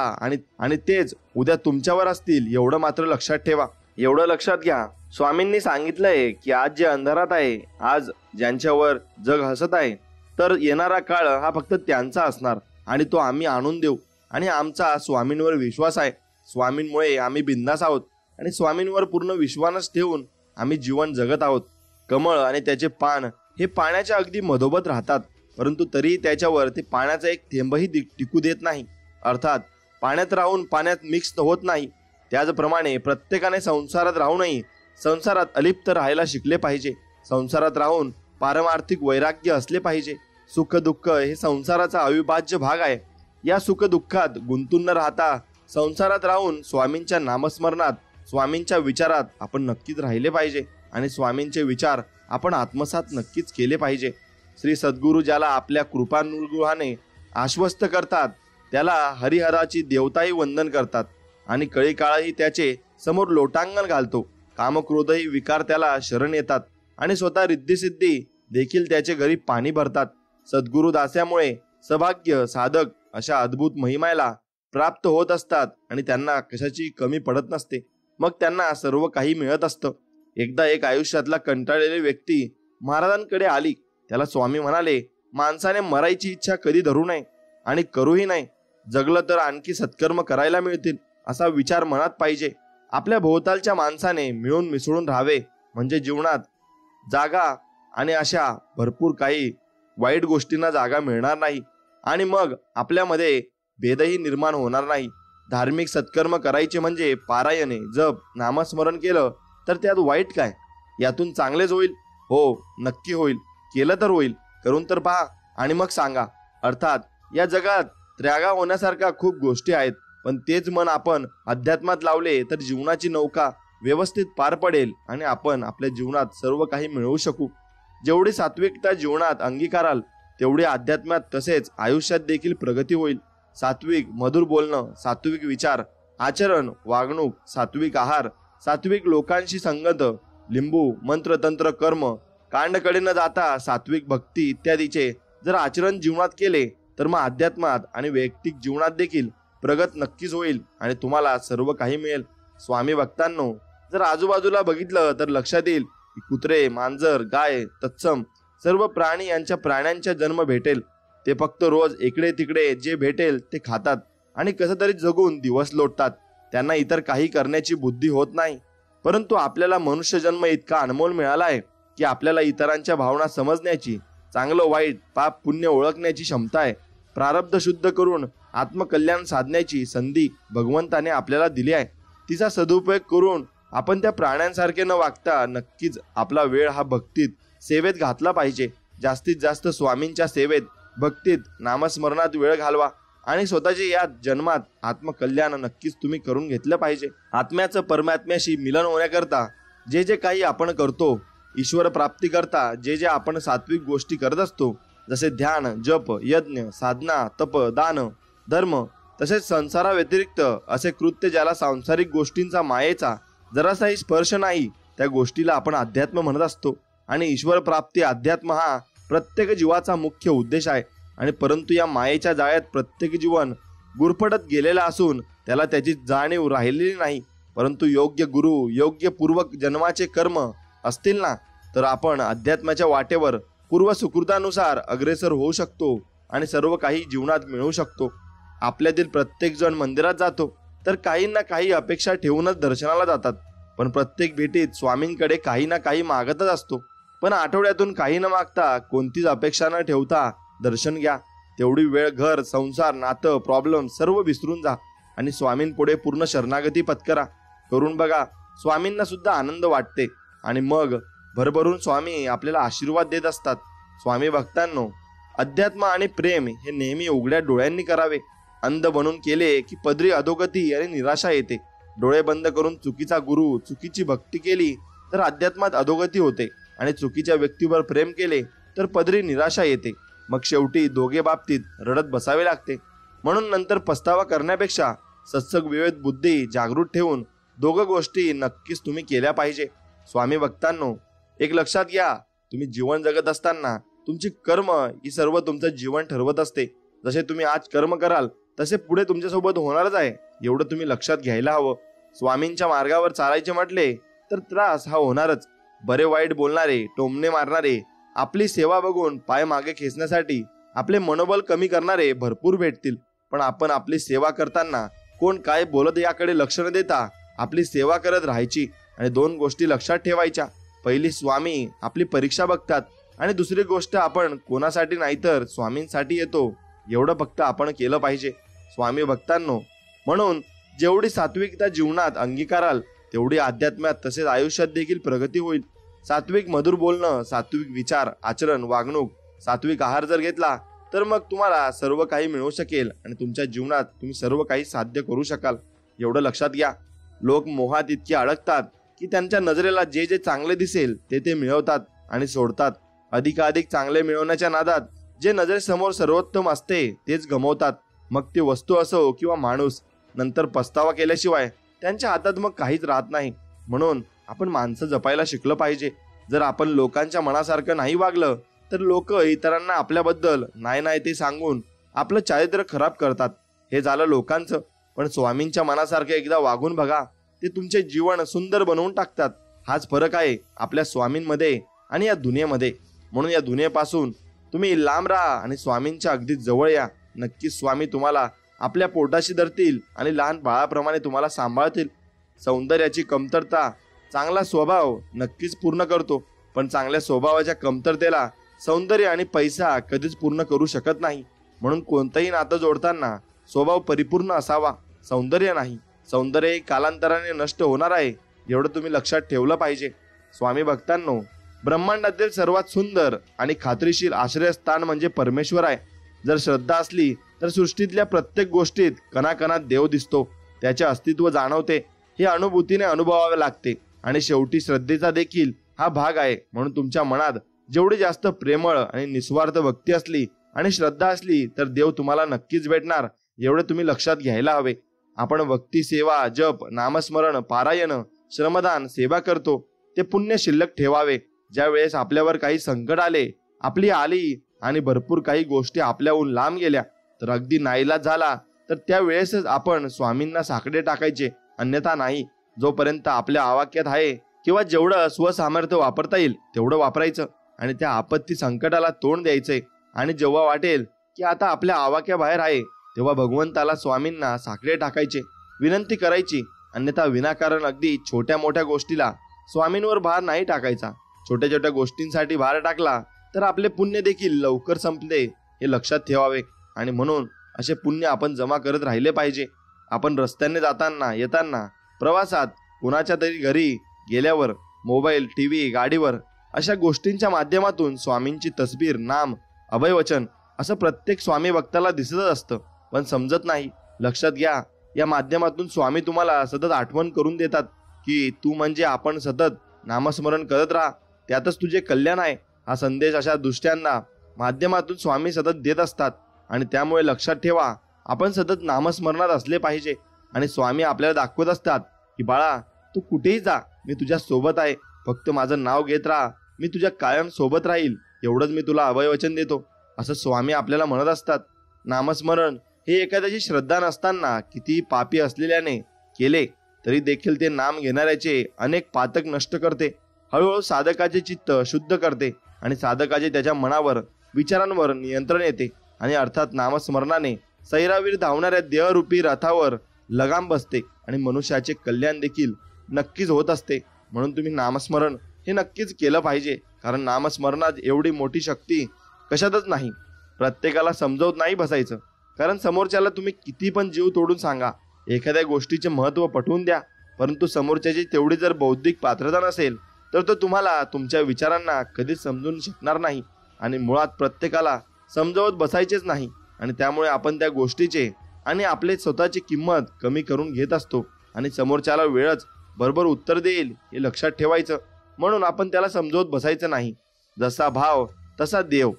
आणि तेच उद्या तुमच्यावर असतील एवढं मात्र लक्षात ठेवा. एवढं लक्षात घ्या, स्वामींनी सांगितलंय की आज जे अंधारात आहे, आज ज्यांच्यावर जग हसत आहे, तर येणारा काळ हा फक्त त्यांचा असणार आणि तो आम्ही आणून देऊ. आणि आमचा स्वामींवर विश्वास आहे. स्वामींमुळे आम्ही बिंदास आहोत आणि स्वामींवर पूर्ण विश्वास ठेवून आम्ही जीवन जगत आहोत. कमळ आणि त्याचे पान हे पाण्याच्या अगदी मधोमध राहतात, परंतु तरी त्याच्यावर ते पाण्याचा एक थेंबही टिकू देत नाही. अर्थात पाण्यात राहून पाण्यात मिक्स होत नाही. त्याचप्रमाणे प्रत्येकाने संसारात राहूनही संसारात अलिप्त राहायला शिकले पाहिजे. संसारात राहून पारमार्थिक वैराग्य असले पाहिजे. सुख दुःख हे संसाराचा अविभाज्य भाग आहे. या सुख दुःखात गुंतून न राहता संसारात राहून स्वामींच्या नामस्मरणात, स्वामींच्या विचारात आपण नक्कीच राहिले पाहिजे आणि स्वामींचे विचार आपण आत्मसात नक्कीच केले पाहिजे. श्री सद्गुरू ज्याला आपल्या कृपानुग्रहाने आश्वस्त करतात, त्याला हरिहराची देवताही वंदन करतात आणि कळी काळही त्याचे समोर लोटांगण घालतो. कामक्रोधही विकार त्याला शरण येतात आणि स्वतः रिद्धिसिद्धी देखील त्याचे घरी पाणी भरतात. सद्गुरू दास्यामुळे सौभाग्य साधक अशा अद्भुत महिमाला प्राप्त होत असतात आणि त्यांना कशाची कमी पडत नसते. मग त्यांना सर्व काही मिळत असतं. एकदा एक आयुष्यातला कंटाळलेली व्यक्ती महाराजांकडे आली. त्याला स्वामी म्हणाले, माणसाने मरायची इच्छा कधी धरू नये आणि करूही नाही. जगलं तर आणखी सत्कर्म करायला मिळतील असा विचार मनात पाहिजे. आपल्या भोवतालच्या माणसाने मिळून मिसळून राहावे, म्हणजे जीवनात जागा आणि अशा भरपूर काही वाईट गोष्टींना जागा मिळणार नाही आणि मग आपल्यामध्ये भेदही निर्माण होणार नाही. धार्मिक सत्कर्म करायचे म्हणजे पारायणे, जप, नामस्मरण केलं तर त्यात वाईट काय? यातून चांगलेच होईल. हो, नक्की होईल. केलं तर होईल. करून तर पहा आणि मग सांगा. अर्थात या जगात त्रागा होण्यासारख्या खूप गोष्टी आहेत, पण तेच मन आपण अध्यात्मात लावले तर जीवनाची नौका व्यवस्थित पार पडेल आणि आपण आपल्या जीवनात सर्व काही मिळवू शकू. जेवढी सात्विकता जीवनात अंगीकाराल तेवढी अध्यात्मात तसेच आयुष्यात देखील प्रगती होईल. सात्विक मधुर बोलणं, सात्विक विचार, आचरण, वागणूक, सात्विक आहार, सात्विक लोकांशी संगत, लिंबू, मंत्र, तंत्र, कर्म, कांडकडे न जाता सात्विक भक्ती इत्यादीचे जर आचरण जीवनात केले तर मग अध्यात्मात आणि वैयक्तिक जीवनात देखील प्रगत नक्कीच होईल आणि तुम्हाला सर्व काही मिळेल. स्वामी भक्तांनो, जर आजूबाजूला बघितलं तर लक्षात येईल की कुत्रे, मांजर, गाय, तत्सम सर्व प्राणी यांच्या प्राण्यांचा जन्म भेटेल. ते फक्त रोज इकडे तिकडे जे भेटेल ते खातात आणि कसं तरी जगून दिवस लोटतात. त्यांना इतर काही करण्याची बुद्धी होत नाही. परंतु आपल्याला मनुष्य जन्म इतका अनमोल मिळाला आहे की आपल्याला इतरांच्या भावना समजण्याची, चांगलं वाईट, पाप पुण्य ओळखण्याची क्षमता आहे. प्रारब्ध शुद्ध करून आत्मकल्याण साधण्याची संधी भगवंताने आपल्याला दिली आहे. तिचा सदुपयोग करून आपण त्या प्राण्यांसारखे न वागता नक्कीच आपला वेळ हा भक्तीत, सेवेत घातला पाहिजे. जास्तीत जास्त स्वामींच्या सेवेत, भक्तीत, नामस्मरणात वेळ घालवा आणि स्वतःच्या या जन्मात आत्मकल्याण नक्कीच तुम्ही करून घेतलं पाहिजे. आत्म्याचं परमात्म्याशी मिलन होण्याकरता जे जे काही आपण करतो, ईश्वर प्राप्ती करता जे जे आपण सात्विक गोष्टी करत असतो, जसे ध्यान, जप, यज्ञ, साधना, तप, दान, धर्म, तसेच संसाराव्यतिरिक्त असे कृत्य ज्याला सांसारिक गोष्टींचा मायेचा जरासाही स्पर्श नाही, त्या गोष्टीला आपण अध्यात्म म्हणत असतो. आणि ईश्वर प्राप्ती अध्यात्म हा प्रत्येक जीवाचा मुख्य उद्देश आहे. आणि परंतु या मायेच्या जाळ्यात प्रत्येक जीवन गुरफटत गेलेला असून त्याला त्याची जाणीव राहिलेली नाही. परंतु योग्य गुरु, योग्य पूर्वक जन्माचे कर्म असतील ना, तर आपण अध्यात्माच्या वाटेवर पूर्व सुकृतानुसार अग्रेसर होऊ शकतो आणि सर्व काही जीवनात मिळवू शकतो. आपल्यातील प्रत्येक जण मंदिरात जातो तर काही ना काही अपेक्षा ठेवूनच दर्शनाला जातात. पण प्रत्येक भेटीत स्वामींकडे काही ना काही मागतच असतो. पण आठवड्यातून काही न मागता, कोणतीच अपेक्षा न ठेवता दर्शन घ्या. तेवढी वेळ घर, संसार, नातं, प्रॉब्लेम सर्व विसरून जा आणि स्वामींपुढे पूर्ण शरणागती पत्करा. करून बघा, स्वामींना सुद्धा आनंद वाटते आणि मग भरभरून स्वामी आपल्याला आशीर्वाद देत असतात. स्वामी भक्तांनो, अध्यात्म आणि प्रेम हे नेहमी उघड्या डोळ्यांनी करावे. अंध बनून केले की पदरी अधोगती आणि निराशा येते. डोळे बंद करून चुकीचा गुरु, चुकीची भक्ती केली तर अध्यात्मात अधोगती होते आणि चुकीच्या व्यक्तीवर प्रेम केले तर पदरी निराशा येते. मग शेवटी दोघे बाबतीत रडत बसावे लागते. म्हणून नंतर पस्तावा करण्यापेक्षा सत्संग विवेक बुद्धी जागृत ठेवून दोघं गोष्टी नक्कीच तुम्ही केल्या पाहिजे. स्वामी भक्तांनो, एक लक्षात घ्या, तुम्ही जीवन जगत असताना तुमची कर्म ही सर्व तुमचं जीवन ठरवत असते. जसे तुम्ही आज कर्म कराल तसे पुढे तुमच्यासोबत होणारच आहे, एवढं तुम्ही लक्षात घ्यायला हवं. स्वामींच्या मार्गावर चालायचे म्हटले तर त्रास हा होणारच. बरे वाईट बोलणारे, टोमणे मारणारे, आपली सेवा बघून पाय मागे खेचण्यासाठी आपले मनोबल कमी करणारे भरपूर भेटतील. पण आपण आपली सेवा करताना कोण काय बोलत याकडे लक्ष न देता आपली सेवा करत राहायची. आणि दोन गोष्टी लक्षात ठेवायच्या. पहिली, स्वामी आपली परीक्षा बघतात आणि दुसरी गोष्ट, आपण कोणासाठी नाही तर स्वामींसाठी येतो, एवढं फक्त आपण केलं पाहिजे. स्वामी भक्तांनो, म्हणून जेवढी सात्विकता जीवनात अंगीकाराल तेवढी अध्यात्मात तसेच आयुष्यात देखील प्रगती होईल. सात्विक मधुर बोलणं, सात्विक विचार, आचरण, वागणूक, सात्विक आहार जर घेतला तर मग तुम्हाला सर्व काही मिळू शकेल आणि तुमच्या जीवनात तुम्ही सर्व काही साध्य करू शकाल, एवढं लक्षात घ्या. लोक मोहात इतके अडकतात की त्यांच्या नजरेला जे जे चांगले दिसेल ते मिळवतात आणि सोडतात. अधिकाधिक चांगले मिळवण्याच्या नादात जे नजरेसमोर सर्वोत्तम असते तेच गमावतात. मग ती वस्तू असो किंवा माणूस. नंतर पस्तावा केल्याशिवाय त्यांच्या हातात मग काहीच राहत नाही. म्हणून आपण माणसं जपायला शिकलं पाहिजे. जर आपण लोकांच्या मनासारखं नाही वागलं तर लोक इतरांना आपल्याबद्दल नाही ते सांगून आपलं चारित्र्य खराब करतात. हे झालं लोकांचं. पण स्वामींच्या मनासारखं एकदा वागून बघा, ते तुमचे जीवन सुंदर बनवून टाकतात. हाच फरक आहे आपल्या स्वामींमध्ये आणि या दुनियेमध्ये. म्हणून या दुनियेपासून तुम्ही लांब राहा आणि स्वामींच्या अगदी जवळ या. नक्कीच स्वामी तुम्हाला आपल्या पोटाशी धरतील आणि लहान बाळाप्रमाणे तुम्हाला सांभाळतील. सौंदर्याची कमतरता चांगला स्वभाव नक्कीच पूर्ण करतो, पण चांगल्या स्वभावाच्या कमतरतेला सौंदर्य आणि पैसा कधीच पूर्ण करू शकत नाही. म्हणून कोणतंही नातं जोडताना स्वभाव परिपूर्ण असावा, सौंदर्य नाही. सौंदर्य हे कालांतराने नष्ट होणार आहे, एवढं तुम्ही लक्षात ठेवलं पाहिजे. स्वामी भक्तांनो, ब्रह्मांडातील सर्वात सुंदर आणि खात्रीशीर आश्रयस्थान म्हणजे परमेश्वर आहे. जर श्रद्धा असली तर सृष्टीतल्या प्रत्येक गोष्टीत कणाकणात देव दिसतो, त्याचे अस्तित्व जाणवते. हे अनुभूतीने अनुभवावे लागते आणि शेवटी श्रद्धेचा देखील हा भाग आहे. म्हणून तुमच्या मनात जेवढी जास्त प्रेमळ आणि निस्वार्थ भक्ती असली आणि श्रद्धा असली तर देव तुम्हाला नक्कीच भेटणार, एवढे तुम्ही लक्षात घ्यायला हवे. आपण भक्ती, सेवा, जप, नामस्मरण, पारायण, श्रमदान, सेवा करतो ते पुण्य शिल्लक ठेवावे. ज्या वेळेस आपल्यावर काही संकट आले, आपली आली आणि भरपूर काही गोष्टी आपल्याहून लांब गेल्या तर अगदी नाईलाज झाला तर त्यावेळेसच आपण स्वामींना साकडे टाकायचे, अन्यथा नाही. जोपर्यंत आपल्या आवाक्यात आहे किंवा जेवढं स्वसामर्थ्य वापरता येईल तेवढं वापरायचं आणि त्या आपत्ती संकटाला तोंड द्यायचंय. आणि जेव्हा वाटेल की आता आपल्या आवाक्याबाहेर आहे तेव्हा भगवंताला, स्वामींना साकडे टाकायचे, विनंती करायची. अन्यथा विनाकारण अगदी छोट्या मोठ्या गोष्टीला स्वामींवर भार नाही टाकायचा. छोट्या छोट्या गोष्टींसाठी भार टाकला तर आपले पुण्य देखील लवकर संपले, हे लक्षात ठेवावे. आणि म्हणून असे पुण्य आपण जमा करत राहिले पाहिजे. आपण रस्त्याने जाताना, येताना, प्रवासात, कुणाच्या तरी घरी गेल्यावर, मोबाईल, टीव्ही, गाडीवर अशा गोष्टींच्या माध्यमातून स्वामींची तस्बीर, नाम, अभयवचन असं प्रत्येक स्वामी भक्ताला दिसतच असतं, पण समजत नाही. लक्षात घ्या, या माध्यमातून स्वामी तुम्हाला सतत आठवण करून देतात की तू म्हणजे आपण सतत नामस्मरण करत राहा, त्यातच तुझे कल्याण आहे. हा संदेश अशा दुष्ट्यांना माध्यमातून स्वामी सतत देत असतात आणि त्यामुळे लक्षात ठेवा, आपण सतत नामस्मरणात असले पाहिजे. आणि स्वामी आपल्याला दाखवत असतात की बाळा, तू कुठेही जा, मी तुझ्या सोबत आहे. फक्त माझं नाव घेत राहा, मी तुझ्या कायम सोबत राहील. एवढंच मी तुला अभयवचन देतो, असं स्वामी आपल्याला म्हणत असतात. नामस्मरण हे एखाद्याची श्रद्धा नसताना कितीही पापी असलेल्याने केले तरी देखील ते नाम घेणाऱ्याचे अनेक पातक नष्ट करते. हळूहळू साधकाचे चित्त शुद्ध करते आणि साधकाचे त्याच्या मनावर, विचारांवर नियंत्रण येते. आणि अर्थात नामस्मरणाने सैरावीर धावणाऱ्या देहरूपी रथावर लगाम बसते आणि मनुष्याचे कल्याण देखील नक्कीच होत असते. म्हणून तुम्ही नामस्मरण हे नक्कीच केलं पाहिजे, कारण नामस्मरणात एवढी मोठी शक्ती कशातच नाही. प्रत्येकाला समजवत नाही बसायचं, कारण समोरच्याला तुम्ही किती पण जीव तोडून सांगा, एखाद्या गोष्टीचे महत्त्व पटवून द्या, परंतु समोरच्याची तेवढी जर बौद्धिक पात्रता नसेल तर तो तुम्हाला तुमच्या विचारांना कधीच समजून शकणार नाही. आणि मुळात प्रत्येकाला समजावत बसायचेच नाही. आणि त्यामुळे आपण त्या गोष्टीचे आणि आपले स्वतःची किंमत कमी करून घेत असतो आणि समोरच्याला वेळच बरोबर उत्तर देईल हे लक्षात ठेवायचं. म्हणून आपण त्याला समजवत बसायचं नाही. जसा भाव तसा देव.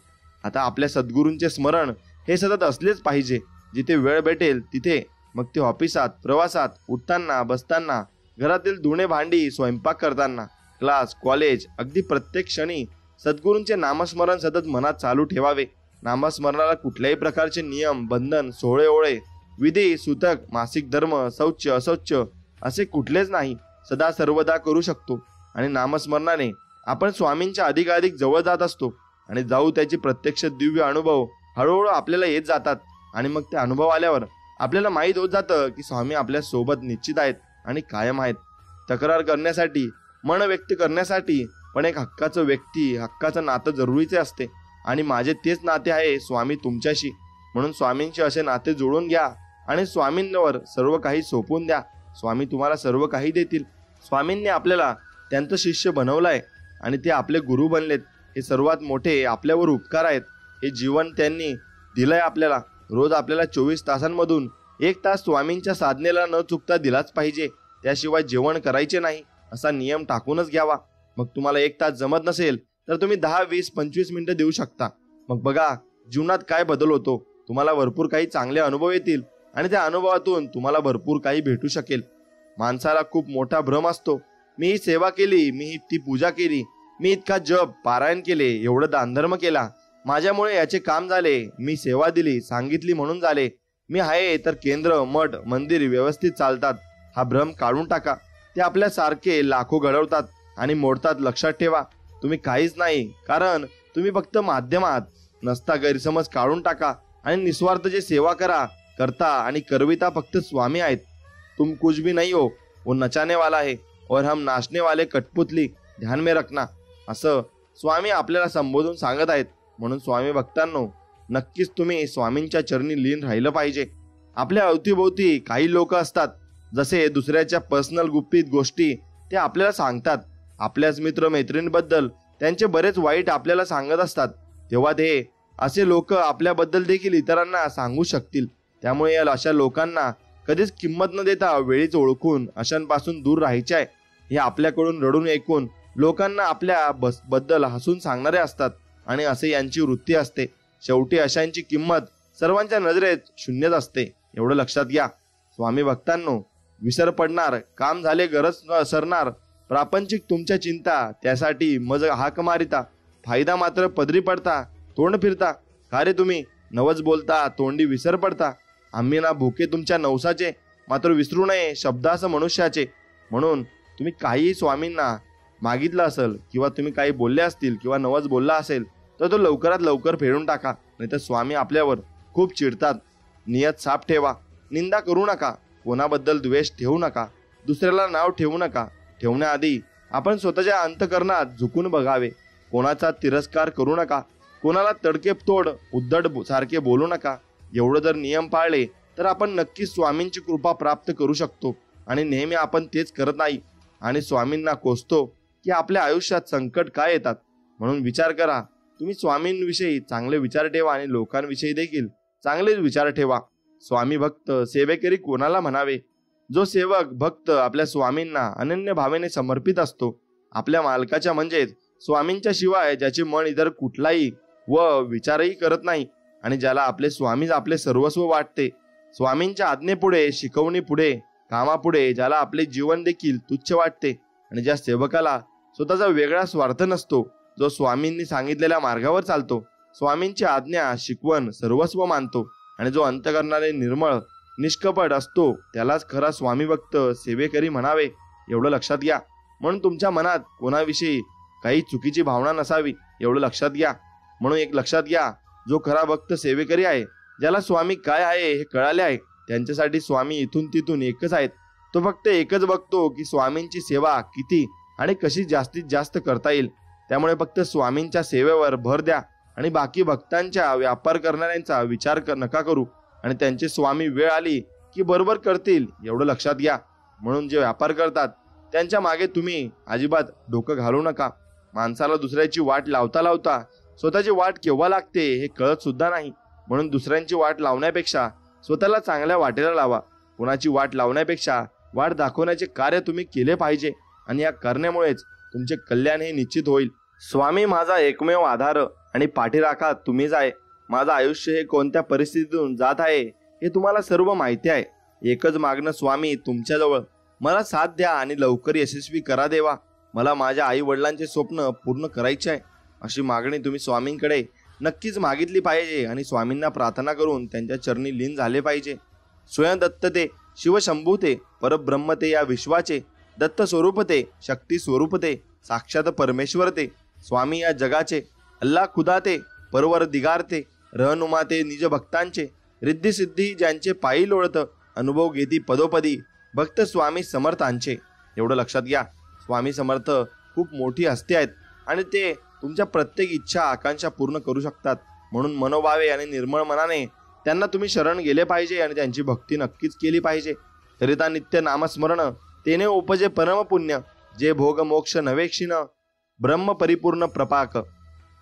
आता आपल्या सद्गुरूंचे स्मरण हे सतत असलेच पाहिजे. जिथे वेळ भेटेल तिथे, मग ते ऑफिसात, प्रवासात, उठताना, बसताना, घरातील धुणे भांडी, स्वयंपाक करताना, क्लास, कॉलेज, अगदी प्रत्येक क्षणी सद्गुरूंचे नामस्मरण सतत मनात चालू ठेवावे. नामस्मरणाला कुठल्याही प्रकारचे नियम, बंधन, सोहळे ओळे, विधी, सूतक, मासिक धर्म, शौच, अशौच असे कुठलेच नाही. सदा सर्वदा करू शकतो. आणि नामस्मरणाने आपण स्वामींच्या अधिकाधिक जवळ जात असतो आणि जाऊ त्याची प्रत्यक्ष दिव्य अनुभव हळूहळू आपल्याला येत जातात. आणि मग ते अनुभव आल्यावर आपल्याला माहीत होत जातं की स्वामी आपल्या सोबत निश्चित आहेत आणि कायम आहेत. तक्रार करण्यासाठी, मन व्यक्त करण्यासाठी पण एक हक्काचं नातं जरुरीचे असते. आणि माझे तेच नाते आहे स्वामी तुमच्याशी. म्हणून स्वामींचे असे नाते जोडून घ्या आणि स्वामींवर सर्व काही सोपवून द्या. स्वामी तुम्हाला सर्व काही देतील. स्वामींनी आपल्याला त्यांचं शिष्य बनवलंय आणि ते आपले गुरु बनलेत. हे सर्वात मोठे आपल्यावर उपकार आहेत. हे जीवन त्यांनी दिलंय आपल्याला. रोज आपल्याला 24 तासांमधून 1 तास स्वामींच्या साधनेला न चुकता दिलाच पाहिजे. त्याशिवाय जेवण करायचे नाही असा नियम टाकूनच घ्यावा. मग तुम्हाला 1 तास जमत नसेल तर तुम्ही 10, 20, 25 मिनिटं देऊ शकता. मग बघा जीवनात काय बदल होतो. तुम्हाला भरपूर काही चांगले अनुभव येतील आणि त्या अनुभवातून तुम्हाला भरपूर काही भेटू शकेल. माणसाला खूप मोठा भ्रम असतो. मी ही सेवा केली, मी ही ती पूजा केली, मी इतका जप, पारायण केले, एवढं दानधर्म केला, माझ्यामुळे याचे काम झाले, मी सेवा दिली, सांगितली म्हणून झाले, मी आहे तर केंद्र, मठ, मंदिर व्यवस्थित चालतात. हा भ्रम काढून टाका. ते आपल्यासारखे लाखो घडवतात आणि मोडतात. लक्षात ठेवा, तुम्ही काहीच नाही, कारण तुम्ही फक्त माध्यमात नसता. गैरसमज काढून टाका आणि निस्वार्थ जे सेवा करता आणि करविता फक्त स्वामी आहेत. तुम कुछ भी नहीं हो, वो नचाने वाला है और हम नाचने वाले कठपुतली, ध्यान में रखना, असं स्वामी आपल्याला संबोधून सांगत आहेत. म्हणून स्वामी भक्तांनो, नक्कीच तुम्ही स्वामींच्या चरणी लीन राहिलं पाहिजे. आपल्या अवतीभोवती काही लोक असतात, जसे दुसऱ्याच्या पर्सनल गुपित गोष्टी ते आपल्याला सांगतात. आपल्याच मित्र मैत्रिणींबद्दल त्यांचे बरेच वाईट आपल्याला सांगत असतात. तेव्हा ते असे लोक आपल्याबद्दल देखील इतरांना सांगू शकतील. त्यामुळे अशा लोकांना कधीच किंमत न देता वेळीच ओळखून अशांपासून दूर राहायचे आहे. हे आपल्याकडून रडून ऐकून लोकांना आपल्या बद्दल हसून सांगणारे असतात आणि असे यांची वृत्ती असते. शेवटी अशांची किंमत सर्वांच्या नजरेत शून्यच असते. एवढं लक्षात घ्या. स्वामी भक्तांनो, विसर पडणार, काम झाले, गरज न असरणार, प्रापंचिक तुमच्या चिंता, त्यासाठी मज हाक मारिता, फायदा मात्र पदरी पडता, तोंड फिरता, का रे तुम्ही नवच बोलता, तोंडी विसर पडता. आम्ही ना भुके तुमच्या नवसाचे, मात्र विसरू नये शब्दास मनुष्याचे. म्हणून तुम्ही काही स्वामींना मागितलं असेल किंवा तुम्ही काही बोलले असतील किंवा नवच बोलला असेल तर तो लवकरात लवकर फेडून टाका, नाहीतर स्वामी आपल्यावर खूप चिडतात. नियत साफ ठेवा. निंदा करू नका, कोणाबद्दल द्वेष ठेवू नका, दुसऱ्याला नाव ठेवू नका. ठेवण्याआधी आपण स्वतःच्या अंतकरणात झुकून बघावे. कोणाचा तिरस्कार करू नका, कोणाला तडकेतोड उद्धट सारखे बोलू नका. एवढं जर नियम पाळले तर आपण नक्कीच स्वामींची कृपा प्राप्त करू शकतो. आणि नेहमी आपण तेच करत नाही आणि स्वामींना कोसतो की आपल्या आयुष्यात संकट काय येतात. म्हणून विचार करा. तुम्ही स्वामींविषयी चांगले विचार ठेवा आणि लोकांविषयी देखील चांगलेच विचार ठेवा. स्वामी भक्त सेवेकरी कोणाला म्हणावे? जो सेवक भक्त आपल्या स्वामींना अनन्य भावेने समर्पित असतो. आपल्या मालकाच्या म्हणजेच स्वामींच्या शिवाय ज्याचे मन इतर कुठलाही व विचारही करत नाही आणि ज्याला आपले स्वामीच आपले सर्वस्व वाटते, स्वामींच्या आज्ञेपुढे, शिकवणीपुढे, कामापुढे ज्याला आपले जीवन देखील तुच्छ वाटते आणि ज्या सेवकाला स्वतःचा वेगळा स्वार्थ नसतो, जो स्वामींनी सांगितलेल्या मार्गावर चालतो, स्वामींची आज्ञा शिकवण सर्वस्व मानतो आणि जो अंतःकरणाने निर्मळ निष्कपट असतो, त्यालाच खरा स्वामी भक्त सेवेकरी म्हणावे, एवढं लक्षात घ्या. म्हणून तुमच्या मनात कोणाविषयी काही चुकीची भावना नसावी, एवढं लक्षात घ्या. म्हणून एक लक्षात घ्या, जो खरा भक्त सेवेकरी आहे, ज्याला स्वामी काय आहे हे कळाले आहे, त्यांच्यासाठी स्वामी इथून तिथून एकच आहेत. तो फक्त एकच बघतो की स्वामींची सेवा किती आणि कशी जास्तीत जास्त करता येईल. त्यामुळे फक्त स्वामींच्या सेवेवर भर द्या आणि बाकी भक्तांच्या व्यापार करणाऱ्यांचा विचार नका करू आणि त्यांचे स्वामी वेळ आली की बरोबर करतील, एवढं लक्षात घ्या. म्हणून जे व्यापार करतात त्यांच्या मागे तुम्ही अजिबात डोकं घालू नका. माणसाला दुसऱ्याची वाट लावता लावता स्वतःची वाट केव्हा लागते हे कळत सुद्धा नाही. म्हणून दुसऱ्यांची वाट लावण्यापेक्षा स्वतःला चांगल्या वाटेला लावा. कोणाची वाट लावण्यापेक्षा वाट दाखवण्याचे कार्य तुम्ही केले पाहिजे आणि या करण्यामुळेच तुमचे कल्याण हे निश्चित होईल. स्वामी माझा एकमेव आधार आणि पाठीराखा तुम्हीच आहे. माझं आयुष्य हे कोणत्या परिस्थितीतून जात आहे हे तुम्हाला सर्व माहिती आहे. एकच मागणं स्वामी तुमच्याजवळ, मला साथ द्या आणि लवकर यशस्वी करा देवा. मला माझ्या आई वडिलांचे स्वप्न पूर्ण करायचे आहे. अशी मागणी तुम्ही स्वामींकडे नक्कीच मागितली पाहिजे आणि स्वामींना प्रार्थना करून त्यांच्या चरणी लीन झाले पाहिजे. स्वयं दत्त ते, शिवशंभू ते, परब्रह्म ते, या विश्वाचे दत्त स्वरूप ते, शक्ती स्वरूप ते, साक्षात परमेश्वर ते, स्वामी या जगाचे, अल्लाह खुदा ते, परवर दिगार ते, रहनुमा ते, निज भक्तांचे, रिद्धी सिद्धी ज्यांचे पायी लोळत, अनुभव घेती पदोपदी भक्त स्वामी समर्थांचे. एवढं लक्षात घ्या, स्वामी समर्थ खूप मोठी हस्ती आहेत आणि ते तुमच्या प्रत्येक इच्छा आकांक्षा पूर्ण करू शकतात. म्हणून मनोभावे आणि निर्मळ मनाने त्यांना तुम्ही शरण गेले पाहिजे आणि त्यांची भक्ती नक्कीच केली पाहिजे. करिता नित्य नामस्मरण तेने उपजे परम पुण्य, जे भोग मोक्ष नवे क्षीण ब्रह्म परिपूर्ण प्रपाक.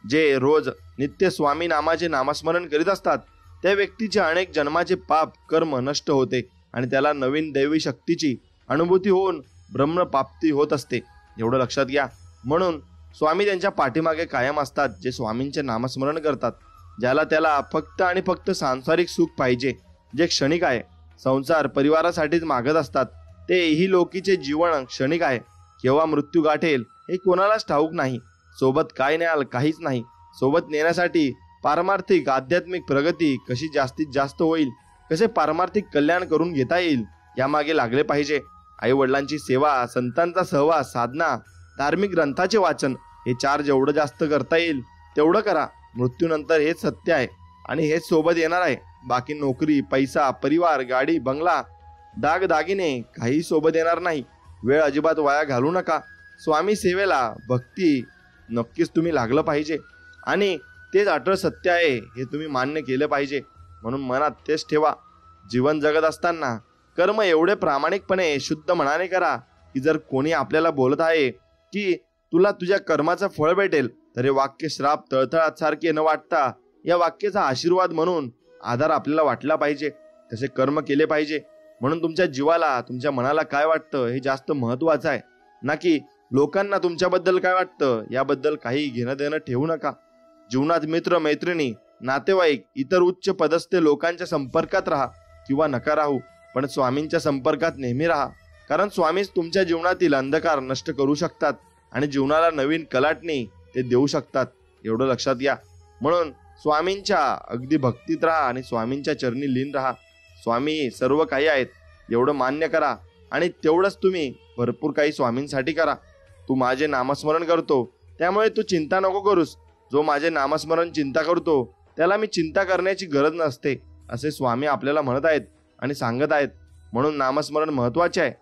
जे रोज नित्य स्वामी नामाचे नामस्मरण करीत असतात त्या व्यक्तीचे अनेक जन्माचे पाप कर्म नष्ट होते आणि त्याला नवीन दैवी शक्तीची अनुभूती होऊन ब्रह्मप्राप्ती होत असते. एवढं लक्षात घ्या. म्हणून स्वामी त्यांच्या पाठीमागे कायम असतात जे स्वामींचे नामस्मरण करतात. ज्याला त्याला फक्त आणि फक्त सांसारिक सुख पाहिजे, जे क्षणिक आहे, संसार परिवारासाठीच मागत असतात, ते ही लोकीचे जीवन क्षणिक आहे. केव्हा मृत्यू गाठेल हे कोणालाच ठाऊक नाही. सोबत काय न्याल, काहीच नाही. सोबत नेण्यासाठी पारमार्थिक आध्यात्मिक प्रगती कशी जास्तीत जास्त होईल, कसे पारमार्थिक कल्याण करून घेता येईल, यामागे लागले पाहिजे. आई वडिलांची सेवा, संतांचा सहवास, साधना, धार्मिक ग्रंथाचे वाचन, हे 4 जेवढं जास्त करता येईल तेवढं करा. मृत्यूनंतर हेच सत्य आहे आणि हेच सोबत येणार आहे. बाकी नोकरी, पैसा, परिवार, गाडी, बंगला, दागदागिने काही सोबत येणार नाही. वेळ अजिबात वाया घालू नका. स्वामी सेवेला भक्ती नक्कीच तुम्ही लागलं पाहिजे आणि तेच अटळ सत्य आहे हे तुम्ही मान्य केलं पाहिजे. म्हणून मनात तेच ठेवा. जीवन जगत असताना कर्म एवढे प्रामाणिकपणे शुद्ध मनाने करा की जर कोणी आपल्याला बोलत आहे की तुला तुझ्या कर्माचं फळ भेटेल, तर हे वाक्य श्राप तळतळात सारखे न वाटता या वाक्याचा आशीर्वाद म्हणून आधार आपल्याला वाटला पाहिजे. तसे कर्म केले पाहिजे. म्हणून तुमच्या जीवाला, तुमच्या मनाला काय वाटतं हे जास्त महत्वाचं आहे, ना की लोकांना तुमच्याबद्दल काय वाटतं याबद्दल काही घेणं देणं ठेवू नका. जीवनात मित्र मैत्रिणी, नातेवाईक, इतर उच्च पदस्थ लोकांच्या संपर्कात राहा किंवा नका राहू, पण स्वामींच्या संपर्कात नेहमी राहा. कारण स्वामीच तुमच्या जीवनातील अंधकार नष्ट करू शकतात आणि जीवनाला नवीन कलाटणी ते देऊ शकतात. एवढं लक्षात घ्या. म्हणून स्वामींच्या अगदी भक्तीत राहा आणि स्वामींच्या चरणी लीन राहा. स्वामी सर्व काही आहेत एवढं मान्य करा आणि तेवढंच तुम्ही भरपूर काही स्वामींसाठी करा. तू माझे नामस्मरण करतो त्यामुळे तू चिंता नको करूस. जो माझे नामस्मरण चिंता करतो त्याला मी चिंता करण्याची गरज नसते, असे स्वामी आपल्याला म्हणत आहेत आणि सांगत आहेत. म्हणून नामस्मरण महत्वाचे आहे.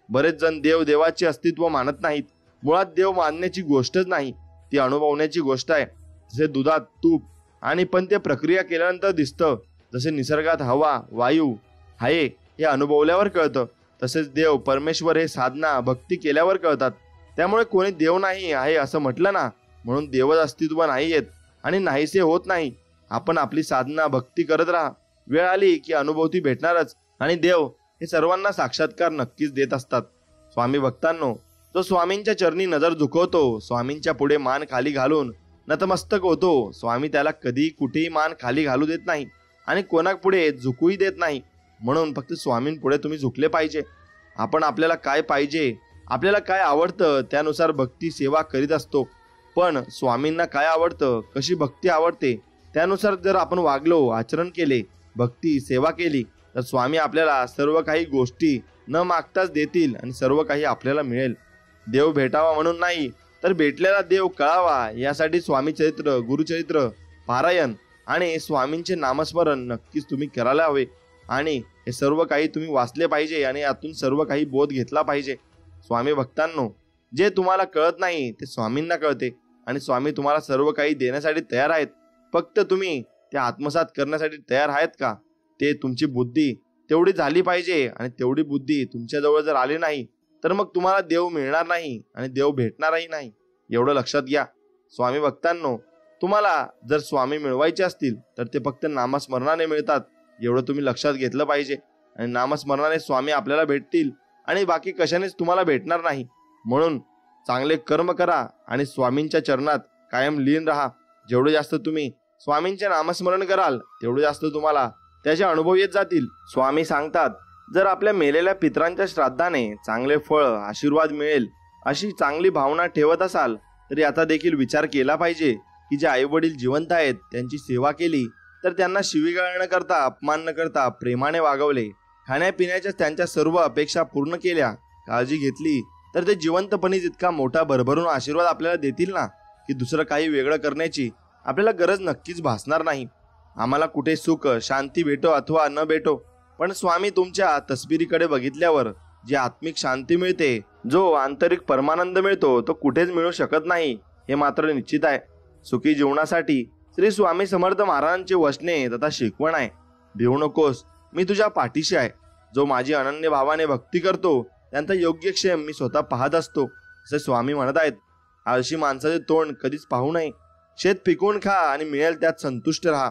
बरेच जण देवाचे अस्तित्व मानत नाहीत. मुळात देव मानण्याची गोष्टच नाही, ती अनुभवण्याची गोष्ट आहे. जसे दुधात तूप आणि पण ते प्रक्रिया केल्यानंतर दिसतं, जसे निसर्गात हवा वायू आहे हे अनुभवल्यावर कळतं, तसेच देव परमेश्वर हे साधना भक्ती केल्यावर कळतात. त्यामुळे कोणी देव नाही आहे असं म्हटलं ना, म्हणून देवच अस्तित्व नाही येत आणि नाहीसे होत नाही. आपण आपली साधना भक्ती करत राहा. वेळ आली की अनुभूती भेटणारच आणि देव हे सर्वांना साक्षात्कार नक्कीच देत असतात. स्वामी भक्तांनो, जो स्वामींच्या चरणी नजर झुकवतो, स्वामींच्या पुढे मान खाली घालून नतमस्तक होतो, स्वामी त्याला कधी कुठेही मान खाली घालू देत नाही आणि कोणापुढे झुकूही देत नाही. म्हणून फक्त स्वामींपुढे तुम्ही झुकले पाहिजे. आपण आपल्याला काय पाहिजे, आपल्याला काय आवडतं त्यानुसार भक्ती सेवा करीत असतो. पण स्वामींना काय आवडतं, कशी भक्ती आवडते त्यानुसार जर आपण वागलो, आचरण केले, भक्ती सेवा केली तर स्वामी आपल्याला सर्व काही गोष्टी न मागताच देतील आणि सर्व काही आपल्याला मिळेल. देव भेटावा म्हणून नाही तर भेटलेला देव कळावा यासाठी स्वामी चरित्र, गुरुचरित्र पारायण आणि स्वामींचे नामस्मरण नक्कीच तुम्ही करायला हवे. आणि हे सर्व काही तुम्ही वाचले पाहिजे आणि यातून सर्व काही बोध घेतला पाहिजे. स्वामी भक्तांनो, जे तुम्हाला कळत नाही ते स्वामींना कळते आणि स्वामी तुम्हाला सर्व काही देण्यासाठी तयार आहेत. फक्त तुम्ही ते आत्मसात करण्यासाठी तयार आहेत का? ते तुमची बुद्धी तेवढी झाली पाहिजे आणि तेवढी बुद्धी तुमच्याजवळ जर आली नाही तर मग तुम्हाला देव मिळणार नाही आणि देव भेटणारही नाही. एवढं लक्षात घ्या. स्वामी भक्तांनो, तुम्हाला जर स्वामी मिळवायचे असतील तर ते फक्त नामस्मरणाने मिळतात. एवढं तुम्ही लक्षात घेतलं पाहिजे. आणि नामस्मरणाने स्वामी आपल्याला भेटतील आणि बाकी कशानेच तुम्हाला भेटणार नाही. म्हणून चांगले कर्म करा आणि स्वामींच्या चरणात कायम लीन राहा. जेवढे जास्त तुम्ही स्वामींचे नामस्मरण कराल तेवढे जास्त तुम्हाला त्याचे अनुभव येत जातील. स्वामी सांगतात, जर आपल्या मेलेल्या पितरांच्या श्राद्धाने चांगले फळ, आशीर्वाद मिळेल अशी चांगली भावना ठेवत असाल तर याचा देखील विचार केला पाहिजे की जे आई वडील जिवंत आहेत त्यांची सेवा केली तर त्यांना शिवीगाळ न करता, अपमान न करता प्रेमाने वागवले, खाण्यापिण्याच्या त्यांच्या सर्व अपेक्षा पूर्ण केल्या, काळजी घेतली तर ते जिवंतपणीच इतका मोठा भरभरून आशीर्वाद आपल्याला देतील ना की दुसरं काही वेगळं करण्याची आपल्याला गरज नक्कीच भासणार नाही. आम्हाला कुठे सुख शांती भेटो अथवा न भेटो, पण स्वामी तुमच्या तस्बिरीकडे बघितल्यावर जी आत्मिक शांती मिळते, जो आंतरिक परमानंद मिळतो तो कुठेच मिळू शकत नाही हे मात्र निश्चित आहे. सुखी जीवनासाठी श्री स्वामी समर्थ महाराजांचे वचने तथा शिकवण आहे. भिवू नकोस, मी तुझ्या पाठीशी आहे. जो माझी अनन्य भावाने भक्ती करतो त्यांचा योग्यक्षेम मी स्वतः पाहत असतो असे स्वामी म्हणत आहेत. आळशी माणसाचे तोंड कधीच पाहू नये. शेत पिकवून खा आणि मिळेल त्यात संतुष्ट राहा.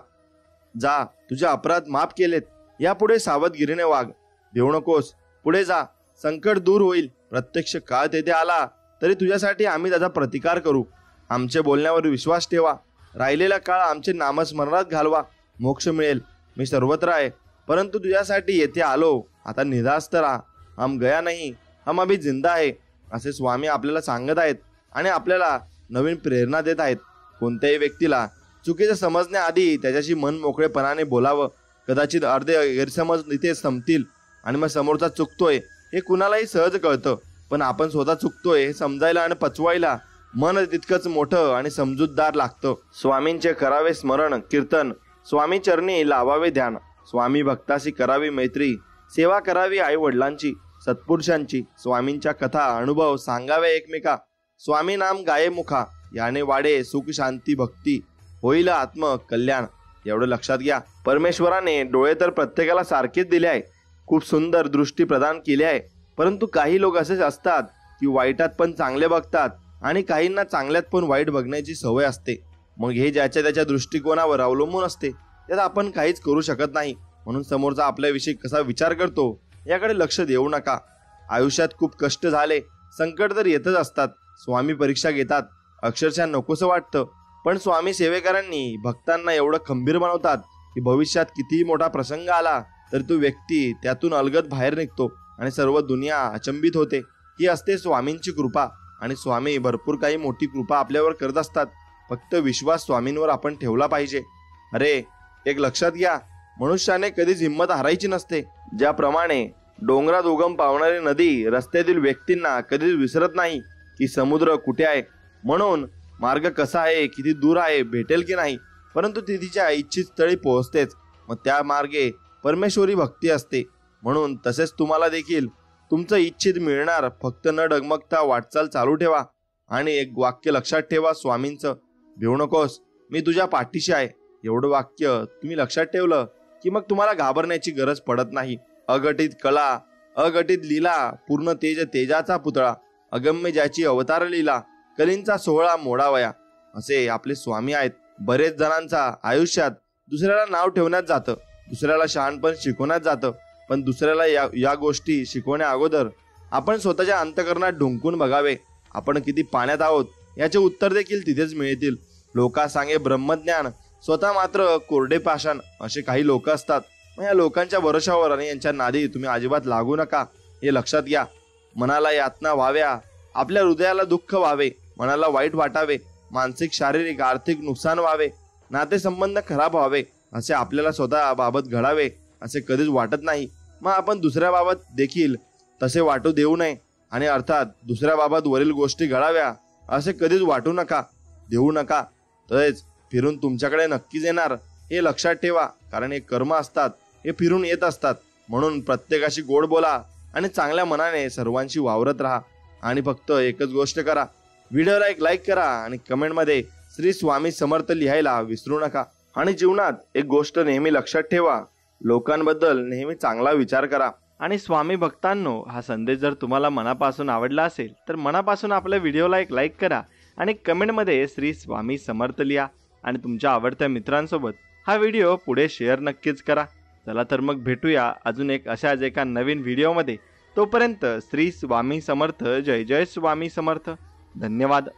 जा, तुझे अपराध माफ केलेत. यापुढे सावधगिरीने वाग. भिवू नकोस, पुढे जा. संकट दूर होईल. प्रत्यक्ष काळ तेथे आला तरी तुझ्यासाठी आम्ही त्याचा प्रतिकार करू. आमच्या बोलण्यावर विश्वास ठेवा. राहिलेला काळ आमचे नामस्मरणात घालवा. मोक्ष मिळेल. मी सर्वत्र आहे, परंतु तुझ्यासाठी येथे आलो. आता निरास्त राहा. हम गया नाही, हम अभी जिंदा आहे असे स्वामी आपल्याला सांगत आहेत आणि आपल्याला नवीन प्रेरणा देत आहेत. कोणत्याही व्यक्तीला चुकीचं समजण्याआधी त्याच्याशी मन मोकळेपणाने बोलावं. कदाचित अर्धे गैरसमज इथे संपतील आणि मग समोरचा चुकतोय हे कुणालाही सहज कळतं, पण आपण स्वतः चुकतोय हे समजायला आणि पचवायला मन तितकंच मोठं आणि समजूतदार लागतं. स्वामींचे करावे स्मरण कीर्तन, स्वामी चरणी लावावे ध्यान, स्वामी भक्ताशी करावी मैत्री, सेवा करावी आई वडिलांची, सत्पुरुषांची, स्वामींच्या कथा अनुभव सांगावे एकमेका, स्वामी नाम गाये मुखा, याने वाढे सुख शांती भक्ती, होईल आत्म कल्याण. एवढं लक्षात घ्या. परमेश्वराने डोळे तर प्रत्येकाला सारखेच दिले आहे, खूप सुंदर दृष्टी प्रदान केली आहे, परंतु काही लोक असेच असतात की वाईटात पण चांगले बघतात आणि काहींना चांगल्यात पण वाईट बघण्याची सवय असते. मग हे ज्याच्या त्याच्या दृष्टिकोनावर अवलंबून असते, त्यात आपण काहीच करू शकत नाही. म्हणून समोरचा आपल्याविषयी कसा विचार करतो याकडे लक्ष देऊ नका. आयुष्यात खूप कष्ट झाले, संकट तर येतच असतात. स्वामी परीक्षा घेतात, अक्षरशः नकोसं वाटतं, पण स्वामी सेवेकरांनी भक्तांना एवढं खंबीर बनवतात की भविष्यात कितीही मोठा प्रसंग आला तर तो व्यक्ती त्यातून अलगद बाहेर निघतो आणि सर्व दुनिया अचंबित होते. ही असते स्वामींची कृपा आणि स्वामी भरपूर काही मोठी कृपा आपल्यावर करत असतात. फक्त विश्वास स्वामींवर आपण ठेवला पाहिजे. अरे, एक लक्षात घ्या, मनुष्याने कधीच हिंमत हारायची नसते. ज्याप्रमाणे डोंगरात उगम पावणारी नदी रस्त्यातील व्यक्तींना कधीच विसरत नाही की समुद्र कुठे आहे, म्हणून मार्ग कसा आहे, किती दूर आहे, भेटेल की नाही, परंतु ती तिच्या इच्छित स्थळी पोहोचतेच. मग त्या मार्गे परमेश्वरी भक्ती असते. म्हणून तसेच तुम्हाला देखील तुमचं इच्छित मिळणार. फक्त न डगमगता वाटचाल चालू ठेवा. आणि एक वाक्य लक्षात ठेवा स्वामींचं, भिवू नकोस, मी तुझ्या पाठीशी आहे. एवढं वाक्य तुम्ही लक्षात ठेवलं की मग तुम्हाला घाबरण्याची गरज पडत नाही. अघटित कला, अघटित लीला, पूर्ण तेज तेजाचा पुतळा, अगम्य ज्याची अवतार लीला, कलींचा सोहळा मोडावया, असे आपले स्वामी आहेत. बरेच जणांचा आयुष्यात दुसऱ्याला नाव ठेवण्यात जातं, दुसऱ्याला शहाणपण शिकवण्यात जातं, पण दुसऱ्याला या गोष्टी शिकवण्या अगोदर आपण स्वतःच्या अंतःकरणात ढुंकून बघावे. आपण किती पाण्यात आहोत याचे उत्तर देखील तिथेच मिळतील. लोका सांगे ब्रह्मज्ञान, स्वतः मात्र कोरडे पाषाण असे काही लोक असतात. मग या लोकांच्या भरोशावर आणि यांच्या नादी तुम्ही अजिबात लागू नका, हे लक्षात घ्या. मनाला यातना व्हाव्या, आपल्या हृदयाला दुःख व्हावे, मनाला वाईट वाटावे, मानसिक शारीरिक आर्थिक नुकसान व्हावे, नातेसंबंध खराब व्हावे असे आपल्याला स्वतः बाबत घडावे असे कधीच वाटत नाही. मग आपण दुसऱ्याबाबत देखील तसे वाटू देऊ नये. आणि अर्थात दुसऱ्याबाबत वरील गोष्टी घडाव्या असे कधीच वाटू नका, देऊ नका. तसेच फिरून तुमच्याकडे नक्कीच येणार हे लक्षात ठेवा. कारण हे कर्म असतात, हे फिरून येत असतात. म्हणून प्रत्येकाशी गोड बोला आणि चांगल्या मनाने सर्वांशी वावरत राहा. आणि फक्त एकच गोष्ट करा, व्हिडिओला एक लाईक करा आणि कमेंटमध्ये श्री स्वामी समर्थ लिहायला विसरू नका. आणि जीवनात एक गोष्ट नेहमी लक्षात ठेवा, लोकांबद्दल नेहमी चांगला विचार करा. आणि स्वामी भक्तांनो, हा संदेश जर तुम्हाला मनापासून आवडला असेल तर मनापासून आपल्या व्हिडिओला एक लाईक करा आणि कमेंटमध्ये श्री स्वामी समर्थ लिहा. आणि तुमच्या आवडत्या मित्रांसोबत हा व्हिडिओ पुढे शेअर नक्कीच करा. चला तर मग भेटूया अजून एक अशाच एका नवीन व्हिडिओमध्ये. तोपर्यंत श्री स्वामी समर्थ. जय जय स्वामी समर्थ. धन्यवाद.